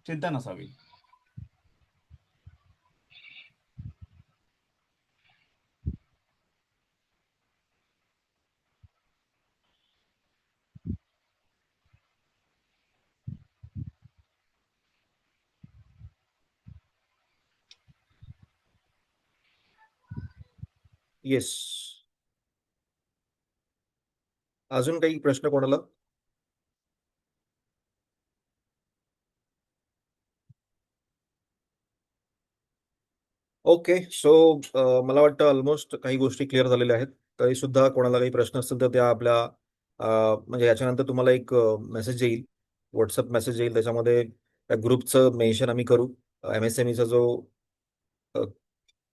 चिंता नसावी. येस. अजून काही प्रश्न कोणाला? ओके. सो मला वाटतं ऑलमोस्ट काही गोष्टी क्लिअर झालेल्या आहेत. तरी सुद्धा कोणाला काही प्रश्न असतील तर त्या आपल्या म्हणजे याच्यानंतर तुम्हाला एक मेसेज येईल, व्हॉट्सअप मेसेज येईल. त्याच्यामध्ये त्या ग्रुपचं मेन्शन आम्ही करू. MSMEचा जो अ,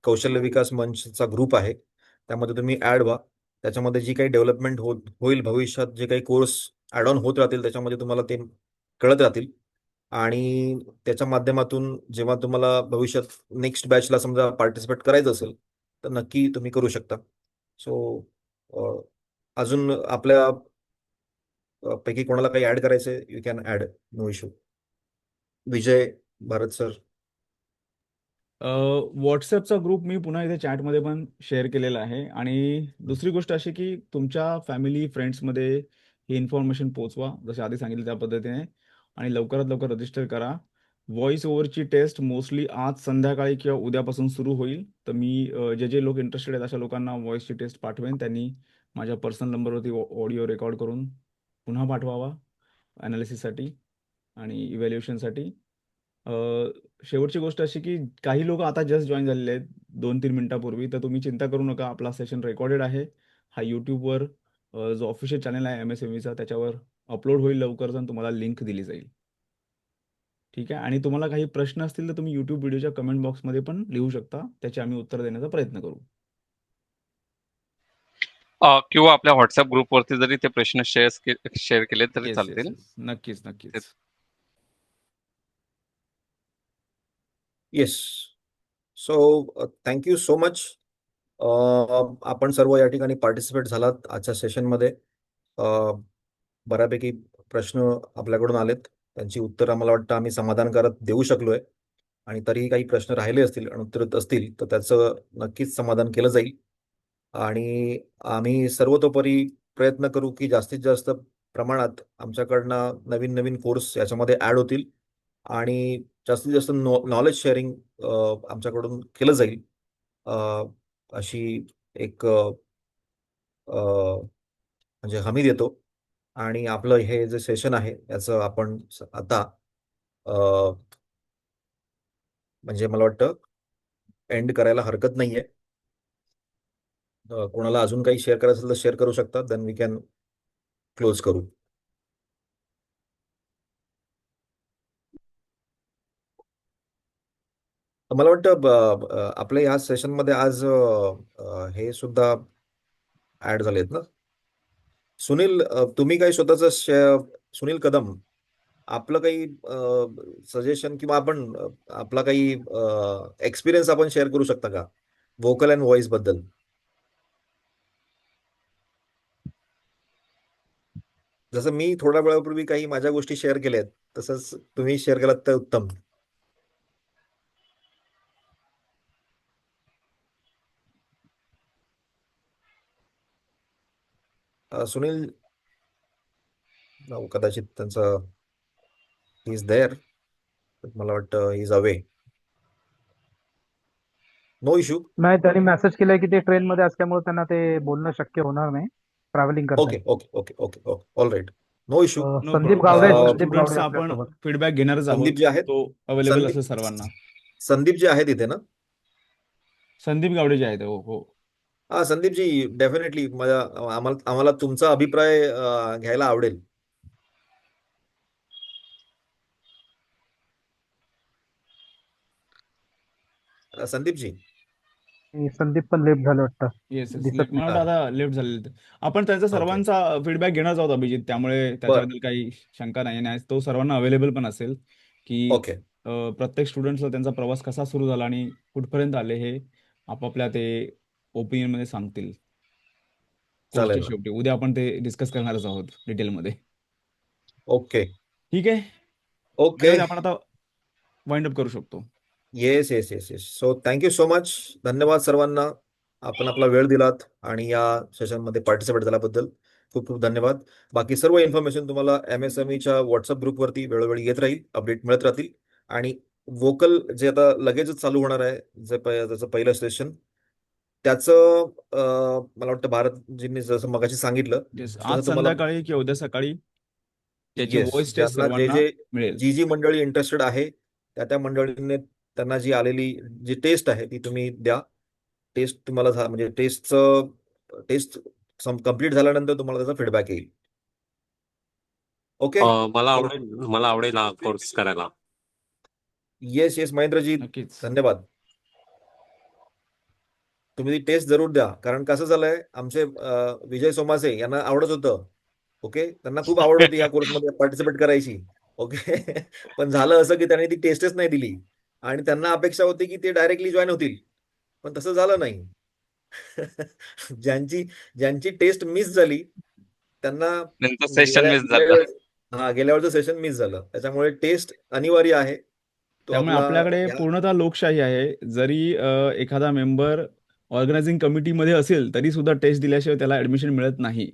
कौशल्य विकास मंचचा ग्रुप आहे त्यामध्ये तुम्ही ॲड व्हा. त्याच्यामध्ये जी काही डेव्हलपमेंट होईल भविष्यात, जे काही कोर्स ॲड ऑन होत राहतील त्याच्यामध्ये तुम्हाला ते कळत राहतील. आणि त्याच्या माध्यमातून जेव्हा तुम्हाला भविष्यात नेक्स्ट बॅचला समजा पार्टिसिपेट करायचं असेल तर नक्की तुम्ही करू शकता. सो अजून आपल्या पैकी कोणाला काही ऍड करायचंय, you can add, no issue. Vijay Bharat sir. व्हॉट्सअपचा ग्रुप मी पुन्हा इथे चॅटमध्ये पण शेअर केलेला आहे. आणि दुसरी गोष्ट अशी की तुमच्या फॅमिली फ्रेंड्समध्ये ही इन्फॉर्मेशन पोचवा, जसे आधी सांगितलं त्या पद्धतीने. आणि लवकरात लवकर रजिस्टर करा. व्हॉइस ओव्हरची टेस्ट मोस्टली आज संध्याकाळी किंवा उद्यापासून सुरू होईल. तर मी जे जे लोक इंटरेस्टेड आहेत अशा लोकांना व्हॉइसची टेस्ट पाठवेन. त्यांनी माझ्या पर्सनल नंबरवरती ऑडिओ रेकॉर्ड करून पुन्हा पाठवावा ॲनालिसिससाठी आणि इव्हॅल्युएशनसाठी. शेवटची गोष्ट अशी की काही लोक आता जस्ट जॉईन झालेले आहेत 2-3 मिनिटापूर्वी. तर तुम्ही चिंता करू नका, आपला सेशन रेकॉर्डेड आहे. हा यूट्यूबवर जो ऑफिशियल चॅनल आहे MSMEचा त्याच्यावर अपलोड होईल लवकरच आणि तुम्हाला लिंक दिली जाईल. ठीक आहे. आणि तुम्हाला काही प्रश्न असतील तर तुम्ही यूट्यूब व्हिडिओच्या कमेंट बॉक्समध्ये पण लिहू शकता, त्याचे आम्ही उत्तर देण्याचा प्रयत्न करू. किंवा आपल्या व्हॉट्सअप ग्रुपवरती जरी ते प्रश्न शेअर केले तरी येस येस चालतील. येस, नक्कीच नक्कीच. Yes. So thank you so much. आपण सर्व या ठिकाणी पार्टिसिपेट झालात आजच्या सेशनमध्ये. बऱ्यापैकी प्रश्न आपल्याकडून आलेत, त्यांची उत्तर आम्हाला वाटतं आम्ही समाधानकारक देऊ शकलोय. आणि तरीही काही प्रश्न राहिले असतील, अनुत्तरित असतील तर त्याचं नक्कीच समाधान केलं जाईल. आणि आम्ही सर्वतोपरी प्रयत्न करू की जास्तीत जास्त प्रमाणात आमच्याकडनं नवीन नवीन कोर्स याच्यामध्ये ॲड होतील आणि जास्तीत जास्त नॉलेज शेअरिंग आमच्याकडून केलं जाईल. अ, अशी एक म्हणजे हमी देतो. आणि आपलं हे जे सेशन आहे याचं आपण आता अ, म्हणजे मला वाटतं एंड करायला हरकत नाहीये. कोणाला अजून काही शेअर करायचं असेल तर शेअर करू शकता, देन वी कॅन क्लोज करू. मला वाटतं आपल्या या सेशनमध्ये आज हे सुद्धा ऍड झालेत ना. सुनील, तुम्ही काही सुनील कदम, आपलं काही सजेशन किंवा आपण आपला काही एक्सपिरियन्स आपण शेअर करू शकता का व्होकल अँड व्हॉइस बद्दल? जसं मी थोड्या वेळापूर्वी काही माझ्या गोष्टी शेअर केल्यात तसंच तुम्ही शेअर केलात तर उत्तम. सुनील, कदाचित त्यांचं ही इज देअर, मला वाटतं he is away. No issue. नाही, त्यांनी मेसेज केलाय की ते ट्रेन मध्ये असल्यामुळे त्यांना ते बोलणं शक्य होणार नाही, ट्रॅव्हलिंग करतायत. Okay okay okay okay okay, all right, no issue. No Sandeep problem. Gawade सर्व संदीप गावडे स्टुडंट्सचा आपण आपल्यासोबत. फीडबॅक घेणारच आहोत. संदीप जे आहेत, तो अवेलेबल संदीप असेल सर्वांना. संदीप जे आहेत इथे ना. संदीप गावडे जे आहेत, हो हो. हा संदीपजी, डेफिनेटली आम्हाला तुमचा अभिप्राय घ्यायला आवडेल. संदीपजी? संदीप पण लेफ्ट झालं वाटतं. येस येस दिसत मला हा, वाटतं आता लेफ्ट झालेले ते. आपण त्यांचा ओके. सर्वांचा फीडबॅक घेणार आहोत अभिजित, त्यामुळे बर. त्याच्याबद्दल काही शंका नाही आणि तो सर्वांना अवेलेबल पण असेल की ओके. प्रत्येक स्टुडंट्सला त्यांचा प्रवास कसा सुरू झाला आणि कुठपर्यंत आले हे आपापल्या ते ओपिनियन मध्ये सांगतील चालेल कोर्सच्या ना. शेवटी. उद्या आपण ते डिस्कस करणारच आहोत डिटेलमध्ये. ओके. ठीक आहे, ओके. माझ्यामध्ये आपण आता वाइंड अप करू शकतो. Yes yes yes yes. So thank you so much. धन्यवाद सर्वांना. आपण आपला वेळ दिलात आणि या सेशनमध्ये पार्टिसिपेट झाल्याबद्दल खूप खूप धन्यवाद. बाकी सर्व इन्फॉर्मेशन तुम्हाला MSMEच्या व्हॉट्सअप ग्रुपवरती वेळोवेळी येत राहील, अपडेट मिळत राहतील. आणि वोकल जे आता लगेचच चालू होणार आहे, त्याचं पहिलं सेशन, त्याचं मला वाटतं भारतजींनी जसं मगाशी सांगितलं येस, तसं आज तुम्हाला, संध्याकाळी किंवा उद्या सकाळी त्याची येस, व्हॉइस टेस्ट ज्यांना सर्वांना जे मिळेल. जी मंडळी इंटरेस्टेड आहे त्या मंडळींनी त्यांना जी आलेली जी टेस्ट आहे ती तुम्ही द्या. टेस्ट तुम्हाला म्हणजे टेस्ट कम्प्लीट झाल्यानंतर तुम्हाला त्याचा फीडबॅक येईल. ओके. मला आवडेल हा कोर्स करायला. येस येस महेंद्रजी, नक्कीच. धन्यवाद. तुम्ही ती टेस्ट जरूर द्या, कारण कसं झालंय, आमचे विजय सोमासे यांना आवडत होतं. ओके, त्यांना खूप आवड होती या कोर्समध्ये पार्टिसिपेट करायची. ओके. पण झालं असं की त्यांनी ती टेस्टच नाही दिली आणि त्यांना अपेक्षा होती की ते डायरेक्टली जॉईन होतील, पण तसं झालं नाही. ज्यांची ज्यांची टेस्ट मिस झाली त्यांना त्यांचं सेशन मिस झालं. गेल्या वेळचं सेशन मिस झालं. त्याच्यामुळे टेस्ट अनिवार्य आहे. तो त्यामुळे आपला आपल्याकडे या पूर्णतः लोकशाही आहे. जरी एखादा मेंबर ऑर्गनायझिंग कमिटीमध्ये असेल तरी सुद्धा टेस्ट दिल्याशिवाय त्याला ऍडमिशन मिळत नाही.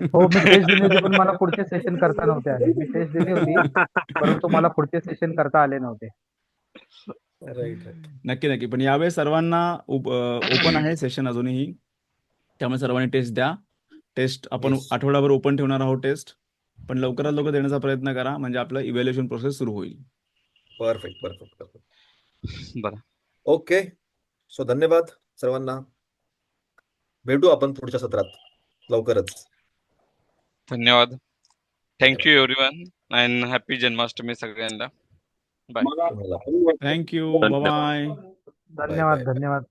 हो, मी टेस्ट दिली होती, पण मला पुढचे सेशन करता नव्हते आले. मी टेस्ट दिली होती, परंतु मला पुढचे सेशन करता आले नव्हते. Right right. नक्की नक्की, पण यावेळेस सर्वांना ओपन आहे सेशन अजूनही, त्यामुळे सर्वांनी टेस्ट द्या. टेस्ट आपण येस. आठवडाभर ओपन ठेवणार आहोत टेस्ट, पण लवकरात लवकर देण्याचा प्रयत्न करा म्हणजे आपलं इव्हॅल्युएशन प्रोसेस सुरू होईल. Perfect perfect perfect. बरं, ओके. सो धन्यवाद सर्वांना. भेटू आपण पुढच्या सत्रात लवकरच. धन्यवाद. थँक्यू धन्यवाद. एव्हरीवन अँड हॅपी जन्माष्टमी सगळ्यांना. बाय. तुम्हाला थँक्यू, धन्यवाद. बाय. बाय धन्यवाद बाय. धन्यवाद.